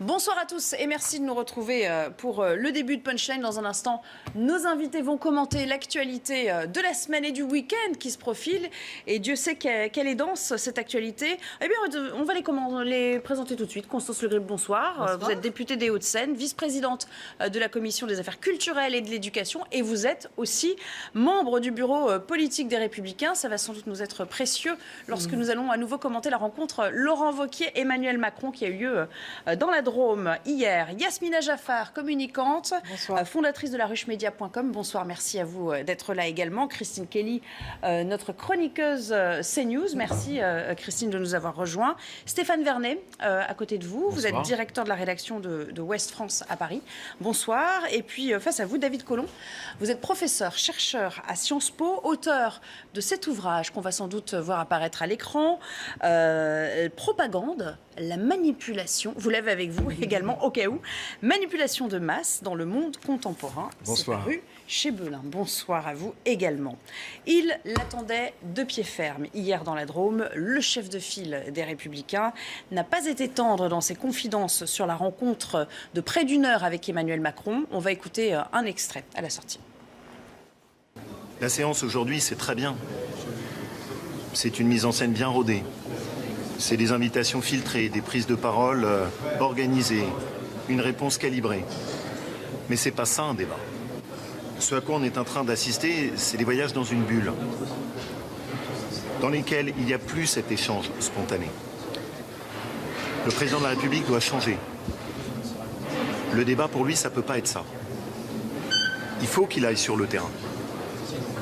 Bonsoir à tous et merci de nous retrouver pour le début de Punchline. Dans un instant, nos invités vont commenter l'actualité de la semaine et du week-end qui se profile. Et Dieu sait qu'elle est dense, cette actualité. Eh bien, on va les présenter tout de suite. Constance Le Grip, bonsoir. Bonsoir. Vous êtes députée des Hauts-de-Seine, vice-présidente de la Commission des affaires culturelles et de l'éducation. Et vous êtes aussi membre du bureau politique des Républicains. Ça va sans doute nous être précieux lorsque nous allons à nouveau commenter la rencontre Laurent Wauquiez-Emmanuel Macron qui a eu lieu dans la Drôme hier. Yasmina Jaffar, communicante, fondatrice de laruchemedia.com. Bonsoir, merci à vous d'être là également. Christine Kelly, notre chroniqueuse CNews. Merci Christine de nous avoir rejoints. Stéphane Vernet, à côté de vous. Bonsoir. Vous êtes directeur de la rédaction de Ouest France à Paris. Bonsoir. Et puis face à vous, David Collomb. Vous êtes professeur, chercheur à Sciences Po, auteur de cet ouvrage qu'on va sans doute voir apparaître à l'écran. Propagande, la manipulation. Vous l'avez avec vous également, au cas où. Manipulation de masse dans le monde contemporain. Bonsoir. C'est paru chez Belin. Bonsoir à vous également. Il l'attendait de pied ferme. Hier dans la Drôme, le chef de file des Républicains n'a pas été tendre dans ses confidences sur la rencontre de près d'une heure avec Emmanuel Macron. On va écouter un extrait à la sortie. La séance aujourd'hui, c'est très bien. C'est une mise en scène bien rodée. C'est des invitations filtrées, des prises de parole organisées, une réponse calibrée. Mais c'est pas ça un débat. Ce à quoi on est en train d'assister, c'est des voyages dans une bulle, dans lesquels il n'y a plus cet échange spontané. Le président de la République doit changer. Le débat, pour lui, ça ne peut pas être ça. Il faut qu'il aille sur le terrain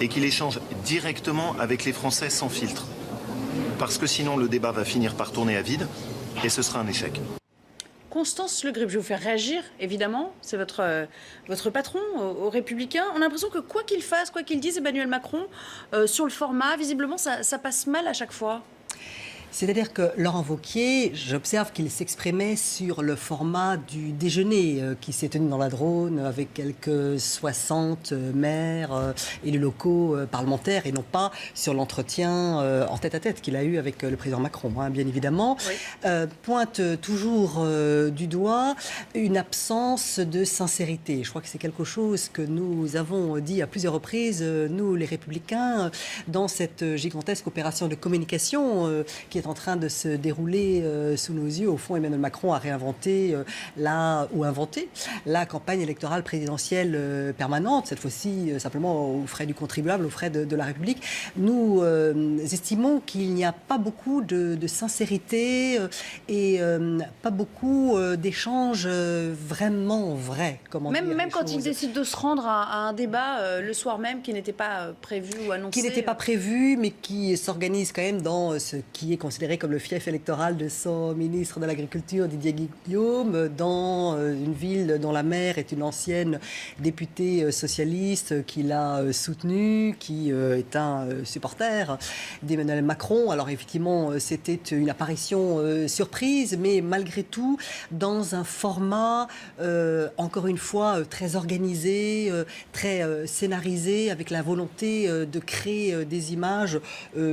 et qu'il échange directement avec les Français sans filtre. Parce que sinon, le débat va finir par tourner à vide et ce sera un échec. Constance Le Grip, je vais vous faire réagir, évidemment. C'est votre patron aux Républicains. On a l'impression que quoi qu'il fasse, quoi qu'il dise, Emmanuel Macron, sur le format, visiblement, ça passe mal à chaque fois. C'est-à-dire que Laurent Wauquiez, j'observe qu'il s'exprimait sur le format du déjeuner qui s'est tenu dans la Drôme avec quelques 60 maires, élus locaux, parlementaires, et non pas sur l'entretien en tête-à-tête qu'il a eu avec le président Macron, hein, bien évidemment. Oui. Pointe toujours du doigt une absence de sincérité. Je crois que c'est quelque chose que nous avons dit à plusieurs reprises, nous les Républicains, dans cette gigantesque opération de communication qui est en train de se dérouler sous nos yeux. Au fond, Emmanuel Macron a réinventé inventé la campagne électorale présidentielle permanente, cette fois-ci simplement aux frais du contribuable, aux frais de la République. Nous estimons qu'il n'y a pas beaucoup de sincérité et pas beaucoup d'échanges vraiment vrais. Même quand il décide de se rendre à un débat le soir même qui n'était pas prévu ou annoncé. Qui n'était pas prévu, mais qui s'organise quand même dans ce qui est considéré comme le fief électoral de son ministre de l'Agriculture, Didier Guillaume, dans une ville dont la maire est une ancienne députée socialiste qui l'a soutenu, qui est un supporter d'Emmanuel Macron. Alors effectivement, c'était une apparition surprise, mais malgré tout, dans un format, encore une fois, très organisé, très scénarisé, avec la volonté de créer des images,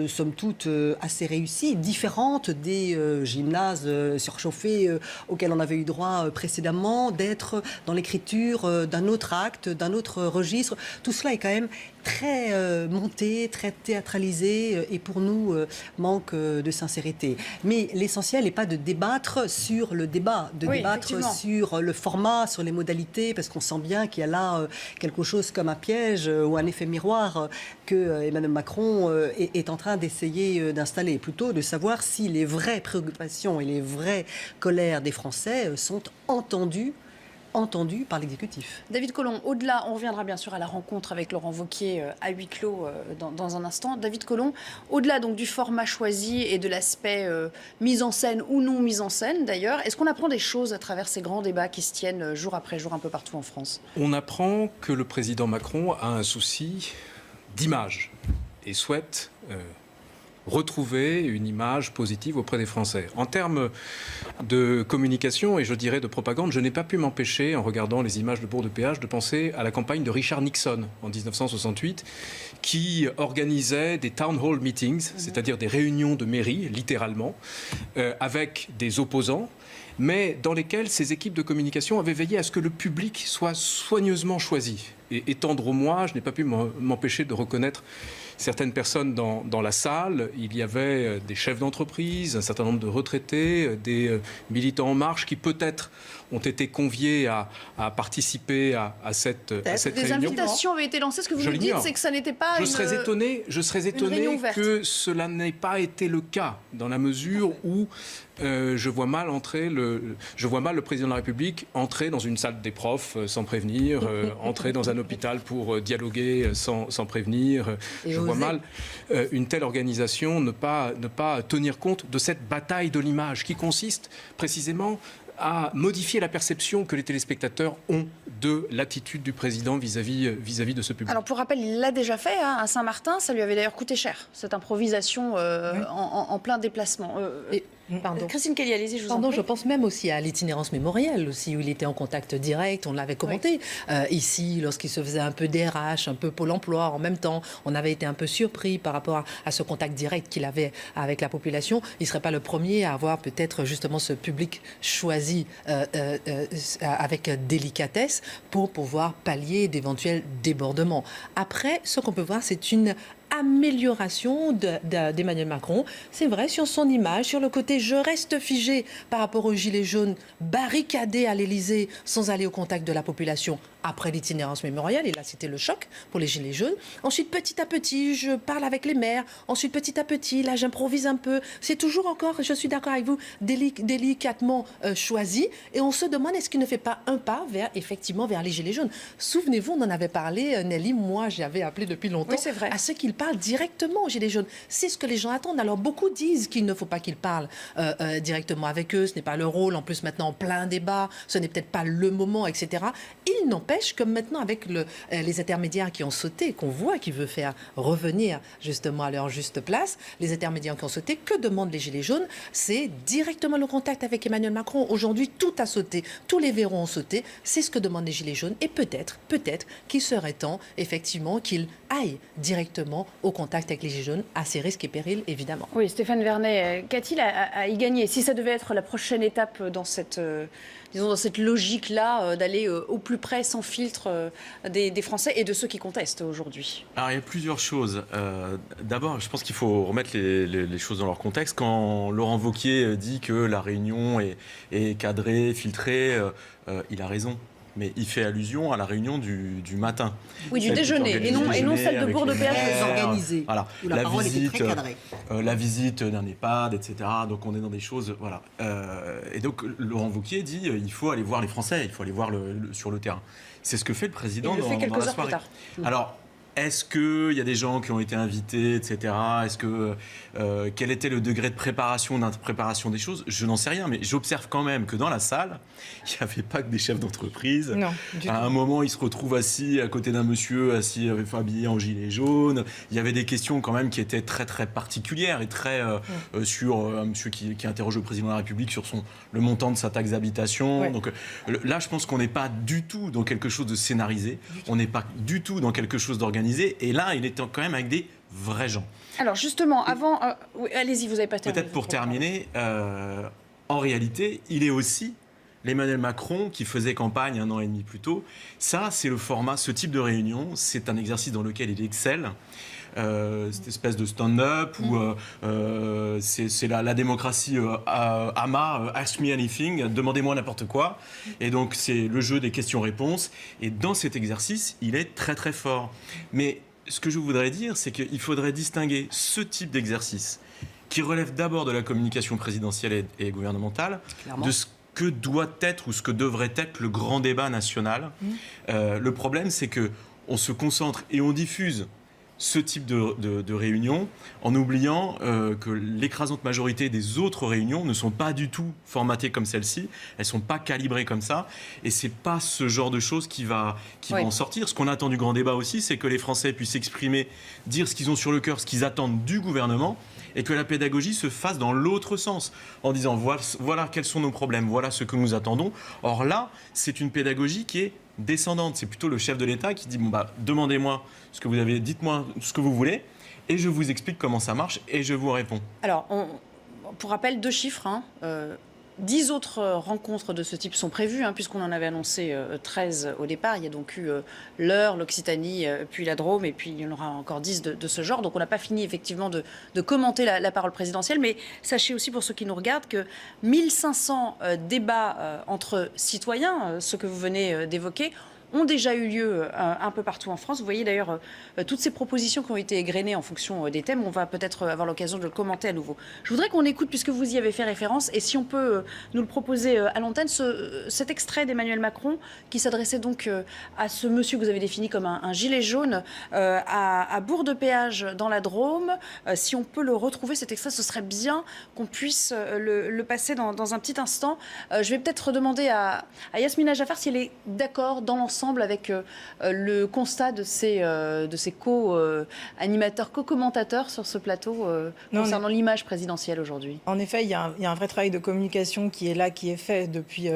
somme toute, assez réussies, différentes des gymnases surchauffés auxquels on avait eu droit précédemment, d'être dans l'écriture d'un autre acte, d'un autre registre. Tout cela est quand même très monté, très théâtralisé et pour nous manque de sincérité. Mais l'essentiel n'est pas de débattre sur le débat, de débattre sur le format, sur les modalités, parce qu'on sent bien qu'il y a là quelque chose comme un piège ou un effet miroir que Emmanuel Macron est en train d'essayer d'installer. Plutôt de savoir si les vraies préoccupations et les vraies colères des Français sont entendues par l'exécutif. David Collomb, au-delà, on reviendra bien sûr à la rencontre avec Laurent Wauquiez à huis clos dans un instant. David Collomb, au-delà donc du format choisi et de l'aspect mise en scène ou non mise en scène d'ailleurs, est-ce qu'on apprend des choses à travers ces grands débats qui se tiennent jour après jour un peu partout en France? On apprend que le président Macron a un souci d'image et souhaite retrouver une image positive auprès des Français. En termes de communication et je dirais de propagande, je n'ai pas pu m'empêcher, en regardant les images de Bourg-de-Péage, de penser à la campagne de Richard Nixon en 1968, qui organisait des town hall meetings, c'est-à-dire des réunions de mairie, littéralement, avec des opposants, mais dans lesquels ces équipes de communication avaient veillé à ce que le public soit soigneusement choisi. Et étant drômois, je n'ai pas pu m'empêcher de reconnaître certaines personnes dans la salle. Il y avait des chefs d'entreprise, un certain nombre de retraités, des militants En Marche qui peut-être ont été conviés à participer à cette réunion. Des invitations avaient été lancées. Ce que vous nous dites, c'est que ça n'était pas Je serais étonné que cela n'ait pas été le cas, dans la mesure où je vois mal le président de la République entrer dans une salle des profs sans prévenir, entrer dans un hôpital pour dialoguer sans prévenir. Je vois mal une telle organisation ne pas tenir compte de cette bataille de l'image qui consiste précisément à modifier la perception que les téléspectateurs ont de l'attitude du président vis-à-vis de ce public. Alors pour rappel, il l'a déjà fait à Saint-Martin, ça lui avait d'ailleurs coûté cher, cette improvisation en plein déplacement. Pardon. Christine Kelly, allez-y, je vous en prie. Je pense même aussi à l'itinérance mémorielle, aussi, où il était en contact direct, on l'avait commenté. Oui. Ici, lorsqu'il se faisait un peu DRH, un peu Pôle emploi, en même temps, on avait été un peu surpris par rapport à ce contact direct qu'il avait avec la population. Il ne serait pas le premier à avoir peut-être justement ce public choisi avec délicatesse pour pouvoir pallier d'éventuels débordements. Après, ce qu'on peut voir, c'est une amélioration d'Emmanuel Macron. C'est vrai, sur son image, sur le côté « je reste figé » par rapport aux gilets jaunes, barricadés à l'Élysée sans aller au contact de la population après l'itinérance mémorielle. Et là, c'était le choc pour les gilets jaunes. Ensuite, petit à petit, je parle avec les maires. Ensuite, petit à petit, là, j'improvise un peu. C'est toujours encore, je suis d'accord avec vous, délicatement choisi. Et on se demande, est-ce qu'il ne fait pas un pas vers les gilets jaunes? Souvenez-vous, on en avait parlé, Nelly, moi, j'avais appelé depuis longtemps à ceux qui parlent directement aux gilets jaunes. C'est ce que les gens attendent. Alors, beaucoup disent qu'il ne faut pas qu'ils parlent directement avec eux. Ce n'est pas leur rôle. En plus, maintenant, en plein débat, ce n'est peut-être pas le moment, etc. Il n'empêche que maintenant, avec les intermédiaires qui ont sauté, qu'on voit qui veut faire revenir justement à leur juste place, les intermédiaires qui ont sauté, que demandent les Gilets jaunes? C'est directement le contact avec Emmanuel Macron. Aujourd'hui, tout a sauté, tous les verrous ont sauté. C'est ce que demandent les Gilets jaunes. Et peut-être qu'il serait temps, effectivement, qu'ils aillent directement au contact avec les Gilets jaunes, à ses risques et périls, évidemment. Oui, Stéphane Vernet, qu'a-t-il à y gagner? Si ça devait être la prochaine étape dans cette logique-là, d'aller au plus près, sans filtre, des Français et de ceux qui contestent aujourd'hui? Alors, il y a plusieurs choses. D'abord, je pense qu'il faut remettre les choses dans leur contexte. Quand Laurent Wauquiez dit que la réunion est cadrée, filtrée, il a raison. Mais il fait allusion à la réunion du matin. Oui, du déjeuner, et non celle de Bourg-de-Péage. Organisée. Voilà. La parole était très cadrée. La visite d'un EHPAD, etc. Donc on est dans des choses... Voilà. Et donc Laurent Wauquiez dit il faut aller voir les Français, il faut aller voir sur le terrain. C'est ce que fait le président dans la soirée. Il le fait quelques heures plus tard. Alors, est-ce qu'il y a des gens qui ont été invités, etc. Quel était le degré de préparation, d'interprétation des choses? Je n'en sais rien, mais j'observe quand même que dans la salle, il n'y avait pas que des chefs d'entreprise. Non, à un moment, il se retrouve assis à côté d'un monsieur habillé en gilet jaune. Il y avait des questions quand même qui étaient très très particulières et très sur un monsieur qui interroge le président de la République sur le montant de sa taxe d'habitation. Ouais. Donc là, je pense qu'on n'est pas du tout dans quelque chose de scénarisé. On n'est pas du tout dans quelque chose d'organisé. Et là, il est quand même avec des vrais gens. Alors justement, avant... oui, allez-y, vous n'avez pas terminé. Peut-être pour terminer, en réalité, il est aussi l'Emmanuel Macron qui faisait campagne 1 an et demi plus tôt. Ça, c'est le format, ce type de réunion, c'est un exercice dans lequel il excelle. Cette espèce de stand-up où c'est la démocratie ask me anything, demandez-moi n'importe quoi. Et donc c'est le jeu des questions-réponses. Et dans cet exercice, il est très très fort. Mais ce que je voudrais dire, c'est qu'il faudrait distinguer ce type d'exercice qui relève d'abord de la communication présidentielle et gouvernementale, de ce que doit être ou ce que devrait être le grand débat national. Le problème, c'est qu'on se concentre et on diffuse ce type de réunion en oubliant que l'écrasante majorité des autres réunions ne sont pas du tout formatées comme celle-ci, elles ne sont pas calibrées comme ça, et ce n'est pas ce genre de choses qui va en sortir. Ce qu'on attend du grand débat aussi, c'est que les Français puissent s'exprimer, dire ce qu'ils ont sur le cœur, ce qu'ils attendent du gouvernement, et que la pédagogie se fasse dans l'autre sens, en disant voilà quels sont nos problèmes, voilà ce que nous attendons. Or là, c'est une pédagogie qui est descendante. C'est plutôt le chef de l'État qui dit demandez-moi ce que vous avez, dites-moi ce que vous voulez, et je vous explique comment ça marche, et je vous réponds. Alors, pour rappel, 2 chiffres. 10 autres rencontres de ce type sont prévues, puisqu'on en avait annoncé 13 au départ. Il y a donc eu l'Eure, l'Occitanie, puis la Drôme, et puis il y en aura encore 10 de ce genre. Donc on n'a pas fini effectivement de commenter la parole présidentielle, mais sachez aussi pour ceux qui nous regardent que 1500 débats entre citoyens, ce que vous venez d'évoquer, ont déjà eu lieu un peu partout en France. Vous voyez d'ailleurs toutes ces propositions qui ont été égrenées en fonction des thèmes. On va peut-être avoir l'occasion de le commenter à nouveau. Je voudrais qu'on écoute, puisque vous y avez fait référence, et si on peut nous le proposer à l'antenne, cet extrait d'Emmanuel Macron qui s'adressait donc à ce monsieur que vous avez défini comme un gilet jaune à Bourg-de-Péage dans la Drôme. Si on peut le retrouver, cet extrait, ce serait bien qu'on puisse le passer dans un petit instant. Je vais peut-être demander à Yasmina Jaffar si elle est d'accord dans l'ensemble avec le constat de ces co-animateurs, co-commentateurs sur ce plateau concernant l'image présidentielle aujourd'hui. En effet, il y a un vrai travail de communication qui est là, qui est fait depuis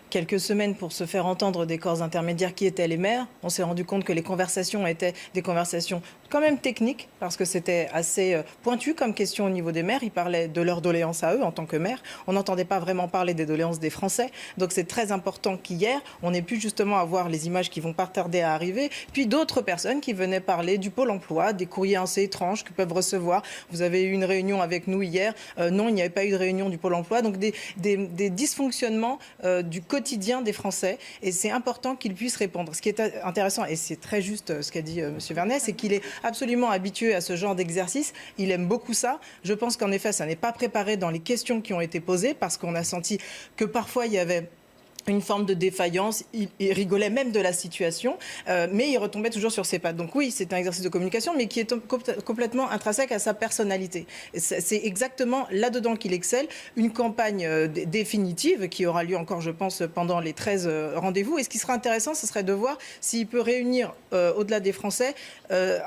quelques semaines pour se faire entendre des corps intermédiaires qui étaient les maires. On s'est rendu compte que les conversations étaient des conversations quand même techniques, parce que c'était assez pointu comme question au niveau des maires. Ils parlaient de leurs doléances à eux en tant que maires. On n'entendait pas vraiment parler des doléances des Français. Donc c'est très important qu'hier, on ait pu justement avoir les images qui vont pas tarder à arriver, puis d'autres personnes qui venaient parler du Pôle emploi, des courriers assez étranges qu'ils peuvent recevoir. Vous avez eu une réunion avec nous hier. Non, il n'y avait pas eu de réunion du Pôle emploi. Donc des dysfonctionnements du quotidien des Français. Et c'est important qu'ils puissent répondre. Ce qui est intéressant, et c'est très juste ce qu'a dit M. Vernet, c'est qu'il est absolument habitué à ce genre d'exercice. Il aime beaucoup ça. Je pense qu'en effet, ça n'est pas préparé dans les questions qui ont été posées, parce qu'on a senti que parfois il y avait une forme de défaillance, il rigolait même de la situation, mais il retombait toujours sur ses pattes. Donc oui, c'est un exercice de communication, mais qui est complètement intrinsèque à sa personnalité. C'est exactement là-dedans qu'il excelle. Une campagne définitive qui aura lieu encore, je pense, pendant les 13 rendez-vous. Et ce qui sera intéressant, ce serait de voir s'il peut réunir, au-delà des Français,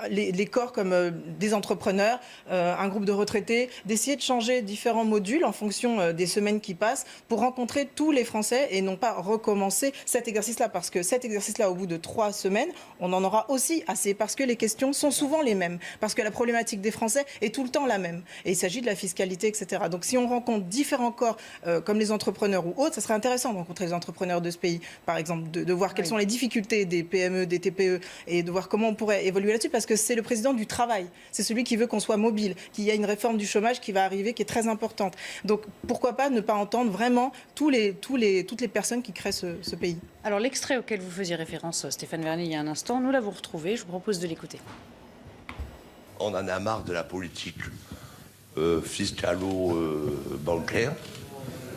les corps comme des entrepreneurs, un groupe de retraités, d'essayer de changer différents modules en fonction des semaines qui passent pour rencontrer tous les Français et non pas recommencer cet exercice-là, parce que cet exercice-là, au bout de 3 semaines, on en aura aussi assez, parce que les questions sont souvent les mêmes, parce que la problématique des Français est tout le temps la même. Et il s'agit de la fiscalité, etc. Donc si on rencontre différents corps, comme les entrepreneurs ou autres, ça serait intéressant de rencontrer les entrepreneurs de ce pays, par exemple, de voir quelles sont les difficultés des PME, des TPE, et de voir comment on pourrait évoluer là-dessus, parce que c'est le président du travail. C'est celui qui veut qu'on soit mobile, qu'il y a une réforme du chômage qui va arriver, qui est très importante. Donc pourquoi pas ne pas entendre vraiment toutes les personnes qui créent ce pays. Alors l'extrait auquel vous faisiez référence, Stéphane Vernet, il y a un instant, nous l'avons retrouvé, je vous propose de l'écouter. On en a marre de la politique fiscalo-bancaire.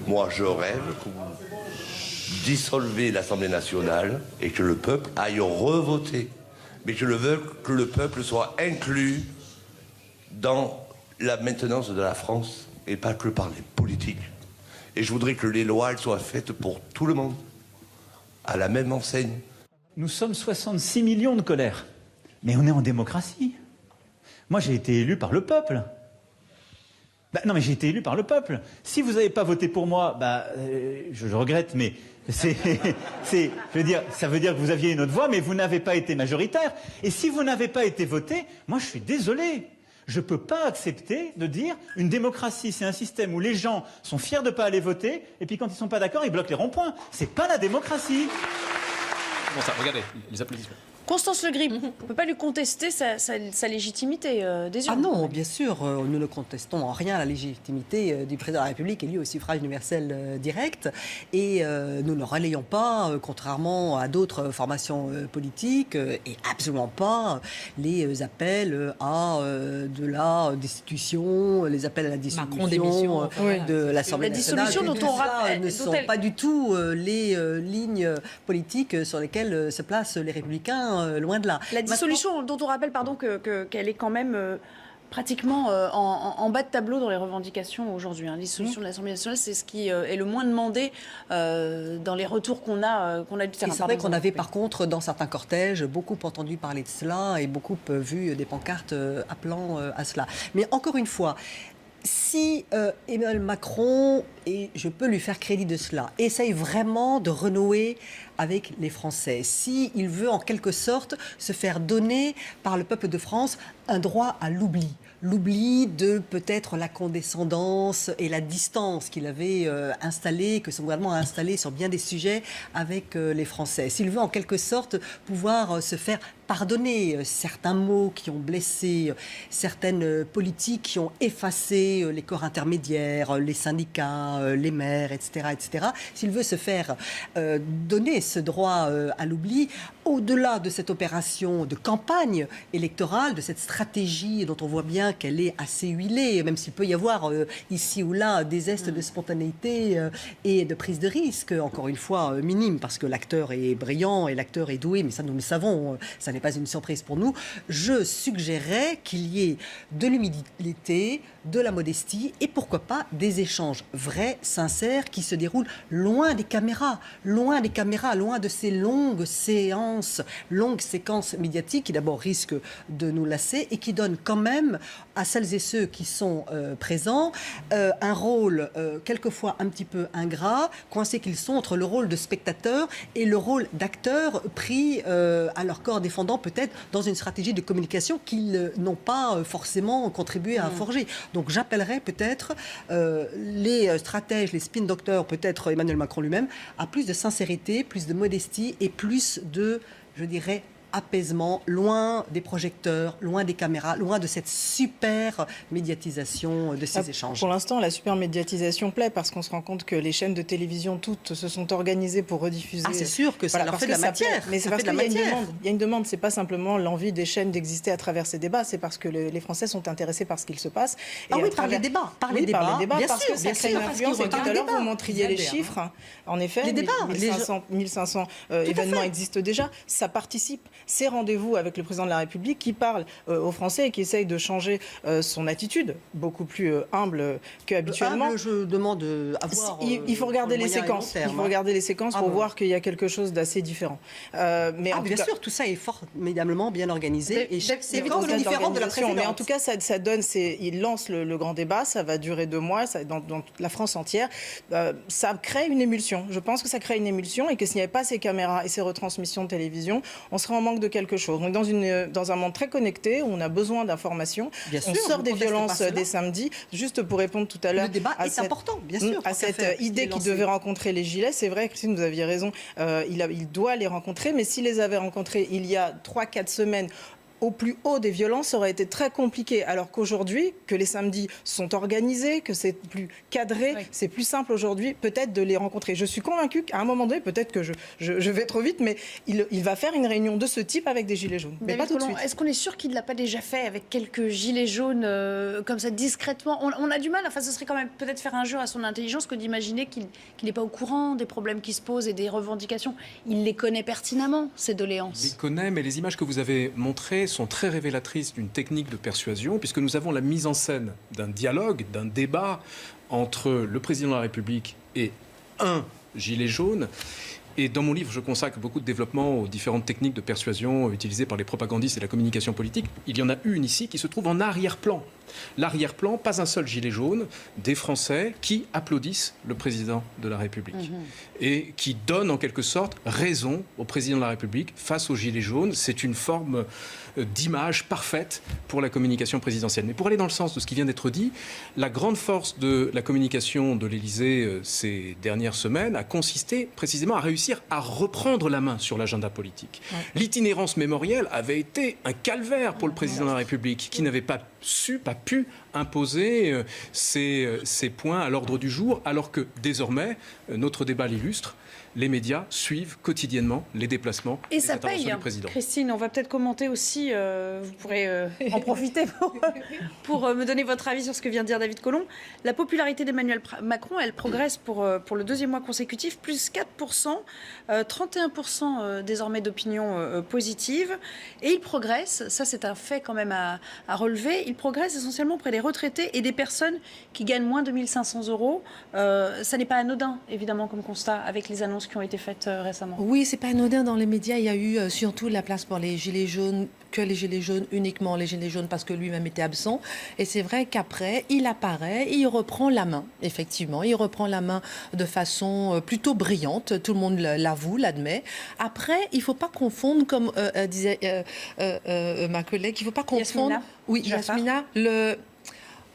Moi, je rêve que vous dissolvez l'Assemblée nationale et que le peuple aille revoter. Mais je veux que le peuple soit inclus dans la maintenance de la France et pas que par les politiques. Et je voudrais que les lois elles soient faites pour tout le monde, à la même enseigne. Nous sommes 66 millions de colère, mais on est en démocratie. Moi, j'ai été élu par le peuple. Non, mais j'ai été élu par le peuple. Si vous n'avez pas voté pour moi, je regrette, mais je veux dire, ça veut dire que vous aviez une autre voix, mais vous n'avez pas été majoritaire. Et si vous n'avez pas été voté, moi, je suis désolé. Je ne peux pas accepter de dire une démocratie, c'est un système où les gens sont fiers de ne pas aller voter, et puis quand ils ne sont pas d'accord, ils bloquent les ronds-points. C'est pas la démocratie. Bon, ça, regardez, les applaudissements. Constance Le Grip, on ne peut pas lui contester sa légitimité des urnes. Ah non, bien sûr, nous ne contestons en rien la légitimité du président de la République élu au suffrage universel direct. Et nous ne relayons pas, contrairement à d'autres formations politiques, et absolument pas les appels à de la destitution, les appels à la dissolution de l'Assemblée nationale. La dissolution dont on rappelle ne sont pas du tout les lignes politiques sur lesquelles se placent les Républicains. Loin de là. La dissolution dont on rappelle qu'elle est quand même pratiquement en bas de tableau dans les revendications aujourd'hui. La dissolution de l'Assemblée nationale, c'est ce qui est le moins demandé dans les retours qu'on a du terrain. C'est vrai qu'on avait par contre dans certains cortèges beaucoup entendu parler de cela et beaucoup vu des pancartes appelant à cela. Mais encore une fois, si Emmanuel Macron, et je peux lui faire crédit de cela, essaye vraiment de renouer avec les Français, s'il veut en quelque sorte se faire donner par le peuple de France un droit à l'oubli, l'oubli de peut-être la condescendance et la distance qu'il avait installée, que son gouvernement a installée sur bien des sujets avec les Français. S'il veut en quelque sorte pouvoir se faire pardonner certains mots qui ont blessé, certaines politiques qui ont effacé les corps intermédiaires, les syndicats, les maires, etc., etc. S'il veut se faire donner ce droit à l'oubli, au-delà de cette opération de campagne électorale, de cette stratégie dont on voit bien qu'elle est assez huilée, même s'il peut y avoir ici ou là des zestes de spontanéité et de prise de risque, encore une fois minime, parce que l'acteur est brillant et l'acteur est doué, mais ça nous le savons, ça n'est pas une surprise pour nous. Je suggérerais qu'il y ait de l'humilité, de la modestie et pourquoi pas des échanges vrais, sincères, qui se déroulent loin des caméras, loin de ces longues séquences médiatiques qui d'abord risquent de nous lasser et qui donnent quand même à celles et ceux qui sont présents un rôle quelquefois un petit peu ingrat, coincés qu'ils sont entre le rôle de spectateur et le rôle d'acteur pris à leur corps défendant, peut-être dans une stratégie de communication qu'ils n'ont pas forcément contribué à forger. Donc j'appellerais peut-être les stratèges, les spin doctors, peut-être Emmanuel Macron lui-même, à plus de sincérité, plus de modestie et plus de, je dirais, apaisement, loin des projecteurs, loin des caméras, loin de cette super médiatisation de ces échanges. Pour l'instant, la super médiatisation plaît parce qu'on se rend compte que les chaînes de télévision toutes se sont organisées pour rediffuser. Ah, c'est sûr que ça leur fait de la matière. Mais c'est parce qu'il y a une demande. Il y a une demande. C'est pas simplement l'envie des chaînes d'exister à travers ces débats. C'est parce que les Français sont intéressés par ce qu'il se passe. Et par les débats. Par les débats, bien parce sûr, que ça crée une influence. Et tout à l'heure, vous montriez les chiffres. En effet, les débats, 1500 événements existent déjà. Ça participe. Ces rendez-vous avec le président de la République qui parle aux Français et qui essaye de changer son attitude, beaucoup plus humble qu'habituellement. Je demande à voir. Il faut regarder les séquences. Il faut regarder les séquences pour voir qu'il y a quelque chose d'assez différent. Mais bien sûr, tout ça est formidablement bien organisé et chaque séquence est différente de la précédente. Mais en tout cas, ça donne. Il lance le grand débat. Ça va durer 2 mois dans toute la France entière. Ça crée une émulsion. Je pense que ça crée une émulsion et que s'il n'y avait pas ces caméras et ces retransmissions de télévision, on serait en manque de quelque chose. On est dans un monde très connecté où on a besoin d'informations. On sort des violences des samedis. Juste pour répondre tout à l'heure. Le débat est important, bien sûr. À cette idée qu'il devait rencontrer les gilets. C'est vrai, Christine, vous aviez raison. Il doit les rencontrer. Mais s'il les avait rencontrés il y a 3-4 semaines, au plus haut des violences, ça aurait été très compliqué. Alors qu'aujourd'hui, que les samedis sont organisés, que c'est plus cadré, c'est plus simple aujourd'hui peut-être de les rencontrer. Je suis convaincue qu'à un moment donné, peut-être que je vais trop vite, mais il va faire une réunion de ce type avec des gilets jaunes. Mais pas tout de suite. Est-ce qu'on est sûr qu'il ne l'a pas déjà fait avec quelques gilets jaunes comme ça discrètement? On a du mal, enfin ce serait quand même peut-être faire injure à son intelligence que d'imaginer qu'il n'est pas au courant des problèmes qui se posent et des revendications. Il les connaît pertinemment, ces doléances. Il les connaît, mais les images que vous avez montrées sont très révélatrices d'une technique de persuasion, puisque nous avons la mise en scène d'un dialogue, d'un débat entre le président de la République et un gilet jaune. Et dans mon livre, je consacre beaucoup de développement aux différentes techniques de persuasion utilisées par les propagandistes et la communication politique. Il y en a une ici qui se trouve en arrière-plan. L'arrière-plan, pas un seul gilet jaune, des Français qui applaudissent le président de la République et qui donnent en quelque sorte raison au président de la République face aux gilets jaunes. C'est une forme d'image parfaite pour la communication présidentielle. Mais pour aller dans le sens de ce qui vient d'être dit, la grande force de la communication de l'Élysée ces dernières semaines a consisté précisément à réussir à reprendre la main sur l'agenda politique. L'itinérance mémorielle avait été un calvaire pour le président de la République qui n'avait pas pu imposer ces points à l'ordre du jour, alors que désormais, notre débat l'illustre, les médias suivent quotidiennement les déplacements et les interventions du président. Christine, on va peut-être commenter aussi, vous pourrez en profiter pour me donner votre avis sur ce que vient de dire David Collomb. La popularité d'Emmanuel Macron, elle progresse pour le 2e mois consécutif, plus 4%, 31% désormais d'opinion positive. Et il progresse, ça c'est un fait quand même à relever, il progresse essentiellement auprès des retraités et des personnes qui gagnent moins de 1 500 €. Ça n'est pas anodin, évidemment, comme constat, avec les annonces qui ont été faites récemment. Oui, c'est pas anodin. Dans les médias, il y a eu surtout la place pour les gilets jaunes, que les gilets jaunes, uniquement les gilets jaunes, parce que lui-même était absent. Et c'est vrai qu'après, il apparaît et il reprend la main, effectivement. Il reprend la main de façon plutôt brillante. Tout le monde l'avoue, l'admet. Après, il ne faut pas confondre, comme disait ma collègue, il ne faut pas confondre... Yasmina. Oui, Yasmina,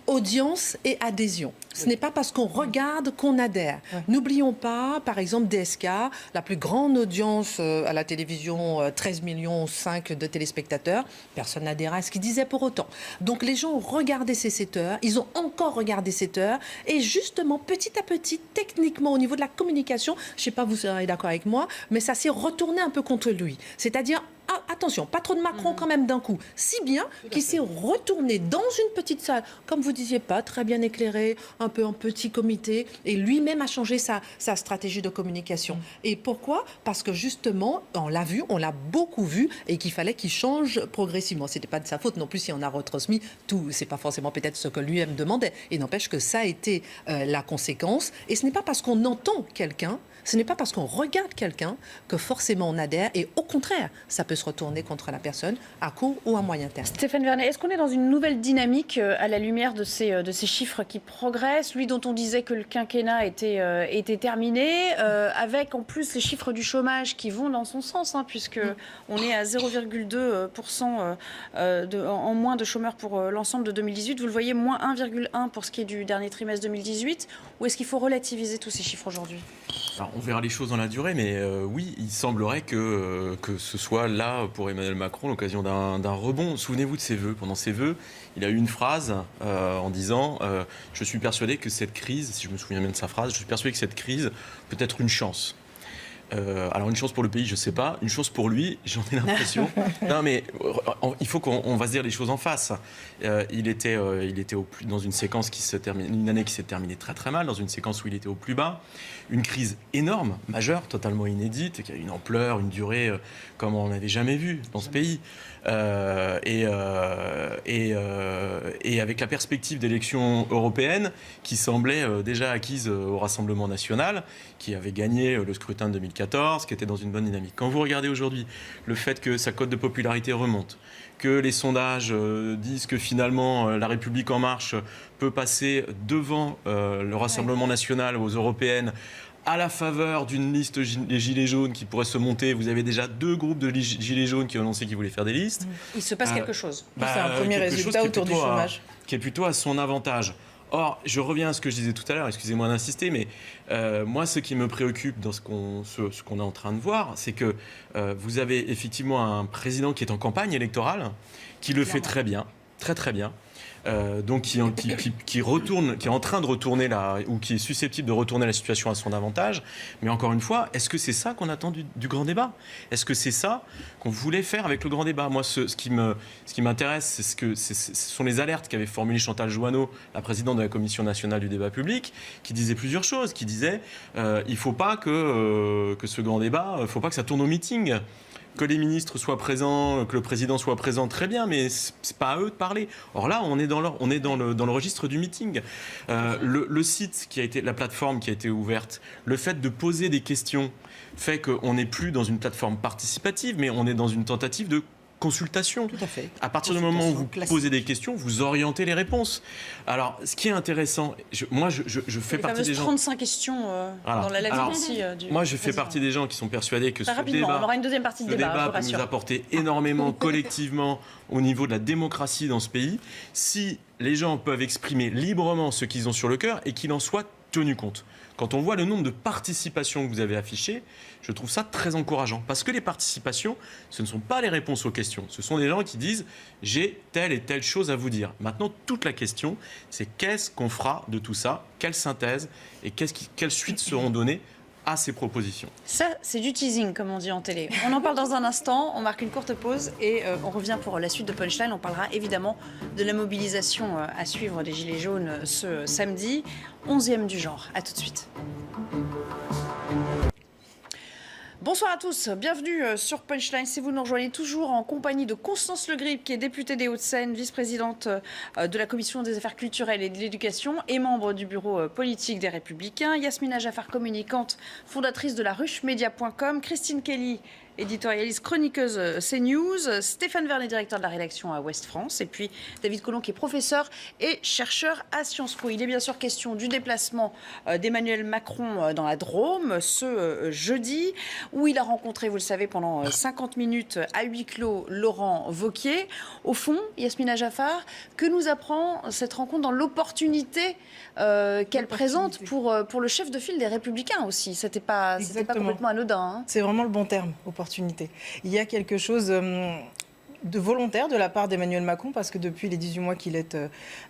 audience et adhésion. Ce n'est pas parce qu'on regarde qu'on adhère. N'oublions pas, par exemple, DSK, la plus grande audience à la télévision, 13,5 millions de téléspectateurs. Personne n'adhère à ce qu'il disait pour autant. Donc les gens ont regardé ces 7 heures, ils ont encore regardé 7 heures, et justement, petit à petit, techniquement, au niveau de la communication, je ne sais pas, vous serez d'accord avec moi, mais ça s'est retourné un peu contre lui. C'est-à-dire, attention, pas trop de Macron quand même d'un coup. Si bien qu'il s'est retourné dans une petite salle, comme vous disiez, pas très bien éclairée, un peu en petit comité, et lui-même a changé sa stratégie de communication. Et pourquoi? Parce que justement, on l'a vu, on l'a beaucoup vu, et qu'il fallait qu'il change progressivement. C'était pas de sa faute non plus si on a retransmis tout. C'est pas forcément peut-être ce que lui-même demandait. Et n'empêche que ça a été la conséquence. Et ce n'est pas parce qu'on entend quelqu'un, ce n'est pas parce qu'on regarde quelqu'un que forcément on adhère, et au contraire, ça peut se retourner contre la personne à court ou à moyen terme. Stéphane Vernet, est-ce qu'on est dans une nouvelle dynamique à la lumière de ces chiffres qui progressent, lui dont on disait que le quinquennat était terminé, avec en plus les chiffres du chômage qui vont dans son sens, puisque on est à 0,2% en moins de chômeurs pour l'ensemble de 2018. Vous le voyez, moins 1,1 pour ce qui est du dernier trimestre 2018. Ou est-ce qu'il faut relativiser tous ces chiffres aujourd'hui? Alors, on verra les choses dans la durée, mais oui, il semblerait que ce soit là, pour Emmanuel Macron, l'occasion d'un rebond. Souvenez-vous de ses vœux. Pendant ses vœux, il a eu une phrase en disant « Je suis persuadé que cette crise, si je me souviens bien de sa phrase, je suis persuadé que cette crise peut être une chance ». Alors une chance pour le pays, je ne sais pas. Une chance pour lui, j'en ai l'impression. Non, mais il faut qu'on va se dire les choses en face. Il était dans une séquence qui se termine, une année qui s'est terminée très très mal, dans une séquence où il était au plus bas. Une crise énorme, majeure, totalement inédite, qui a une ampleur, une durée comme on n'avait jamais vu dans ce pays. Et avec la perspective d'élections européennes qui semblait déjà acquise au Rassemblement national, qui avait gagné le scrutin de 2014, qui était dans une bonne dynamique. Quand vous regardez aujourd'hui le fait que sa cote de popularité remonte, que les sondages disent que finalement La République En Marche peut passer devant le Rassemblement national aux européennes, à la faveur d'une liste des Gilets jaunes qui pourrait se monter. Vous avez déjà 2 groupes de Gilets jaunes qui ont annoncé qu'ils voulaient faire des listes. Il se passe quelque chose. C'est un premier résultat autour du chômage. Qui est plutôt à son avantage. Or, je reviens à ce que je disais tout à l'heure, excusez-moi d'insister, mais moi, ce qui me préoccupe dans ce qu'on est en train de voir, c'est que vous avez effectivement un président qui est en campagne électorale, qui le fait très bien, très très bien, donc qui est en train de retourner ou qui est susceptible de retourner la situation à son avantage. Mais encore une fois, est-ce que c'est ça qu'on attend du grand débat? Est-ce que c'est ça qu'on voulait faire avec le grand débat? Moi, ce qui m'intéresse, ce sont les alertes qu'avait formulées Chantal Jouanneau, la présidente de la Commission nationale du débat public, qui disait plusieurs choses, qui disait il ne faut pas que ce grand débat, il ne faut pas que ça tourne au meeting. Que les ministres soient présents, que le président soit présent, très bien, mais c'est pas à eux de parler. Or là, on est dans le registre du meeting. Le site qui a été, la plateforme qui a été ouverte, le fait de poser des questions fait qu'on n'est plus dans une plateforme participative, mais on est dans une tentative de consultation. Tout à fait. À partir du moment où vous posez des questions, vous orientez les réponses. Alors, ce qui est intéressant, moi, je fais partie des gens... 35 questions dans la lettre aussi. Moi, je fais partie des gens qui sont persuadés que ce rapidement, on aura une deuxième partie de débat peut nous apporter énormément collectivement au niveau de la démocratie dans ce pays, si les gens peuvent exprimer librement ce qu'ils ont sur le cœur et qu'il en soit tenu compte. Quand on voit le nombre de participations que vous avez affichées, je trouve ça très encourageant. Parce que les participations, ce ne sont pas les réponses aux questions. Ce sont des gens qui disent « j'ai telle et telle chose à vous dire ». Maintenant, toute la question, c'est qu'est-ce qu'on fera de tout ça? Quelle synthèse et quelles suites seront données à ces propositions? Ça, c'est du teasing, comme on dit en télé. On en parle dans un instant, on marque une courte pause et on revient pour la suite de Punchline. On parlera évidemment de la mobilisation à suivre des Gilets jaunes ce samedi, 11e du genre. À tout de suite. Bonsoir à tous, bienvenue sur Punchline. Si vous nous rejoignez, toujours en compagnie de Constance Le Grip, qui est députée des Hauts-de-Seine, vice-présidente de la Commission des affaires culturelles et de l'éducation et membre du bureau politique des Républicains. Yasmina Jaffar, communicante, fondatrice de la ruchemedia.com. Christine Kelly, éditorialiste, chroniqueuse CNews. Stéphane Vernet, directeur de la rédaction à Ouest France. Et puis David Collomb, qui est professeur et chercheur à Sciences Po. Il est bien sûr question du déplacement d'Emmanuel Macron dans la Drôme ce jeudi, où il a rencontré, vous le savez, pendant 50 minutes à huis clos Laurent Wauquiez. Au fond, Yasmina Jaffar, que nous apprend cette rencontre dans l'opportunité qu'elle présente pour le chef de file des Républicains aussi? C'était pas complètement anodin. Hein. C'est vraiment le bon terme, opportunité. Il y a quelque chose de volontaire de la part d'Emmanuel Macron, parce que depuis les 18 mois qu'il est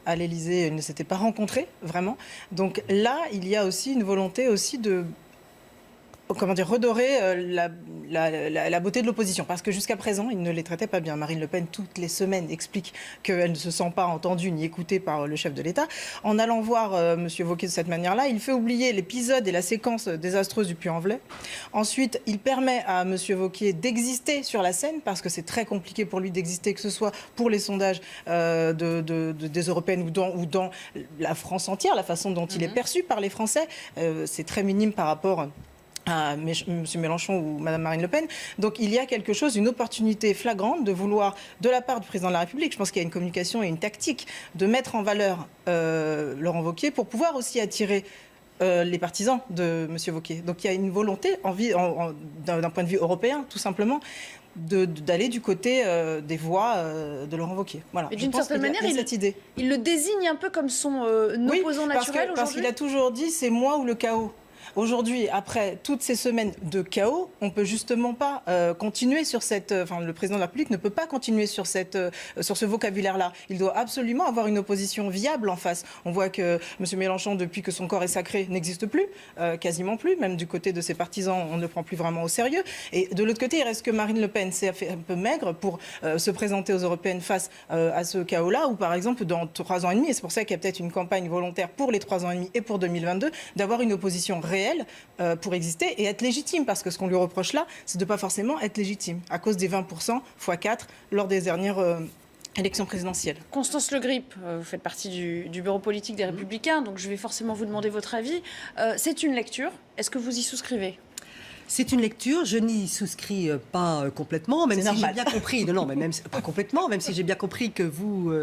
à l'Élysée, il ne s'était pas rencontré, vraiment. Donc là, il y a aussi une volonté aussi de redorer la beauté de l'opposition. Parce que jusqu'à présent, il ne les traitait pas bien. Marine Le Pen, toutes les semaines, explique qu'elle ne se sent pas entendue ni écoutée par le chef de l'État. En allant voir M. Wauquiez de cette manière-là, il fait oublier l'épisode et la séquence désastreuse du Puy-en-Velay. Ensuite, il permet à M. Wauquiez d'exister sur la scène, parce que c'est très compliqué pour lui d'exister, que ce soit pour les sondages des Européennes ou dans la France entière, la façon dont il est perçu par les Français. C'est très minime par rapport à M. Mélenchon ou Mme Marine Le Pen. Donc il y a quelque chose, une opportunité flagrante de vouloir, de la part du président de la République, je pense qu'il y a une communication et une tactique, de mettre en valeur Laurent Wauquiez pour pouvoir aussi attirer les partisans de M. Wauquiez. Donc il y a une volonté, d'un point de vue européen, tout simplement, d'aller du côté des voix de Laurent Wauquiez. Voilà. Mais d'une certaine manière, il le désigne un peu comme son opposant naturel aujourd'hui. Parce qu'il a toujours dit, c'est moi ou le chaos. Aujourd'hui, après toutes ces semaines de chaos, on ne peut justement pas continuer sur cette... le président de la République ne peut pas continuer sur ce vocabulaire-là. Il doit absolument avoir une opposition viable en face. On voit que M. Mélenchon, depuis que son corps est sacré, n'existe plus, quasiment plus. Même du côté de ses partisans, on ne le prend plus vraiment au sérieux. Et de l'autre côté, il reste que Marine Le Pen. C'est un peu maigre pour se présenter aux Européennes face à ce chaos-là, ou par exemple, dans 3 ans et demi, et c'est pour ça qu'il y a peut-être une campagne volontaire pour les 3 ans et demi et pour 2022, d'avoir une opposition réelle pour exister et être légitime, parce que ce qu'on lui reproche là, c'est de ne pas forcément être légitime, à cause des 20% x 4 lors des dernières élections présidentielles. Constance Le Grip, vous faites partie du bureau politique des Républicains, donc je vais forcément vous demander votre avis. C'est une lecture, est-ce que vous y souscrivez ? C'est une lecture, je n'y souscris pas complètement, même si j'ai bien compris, non, mais même pas complètement, même si j'ai bien compris que vous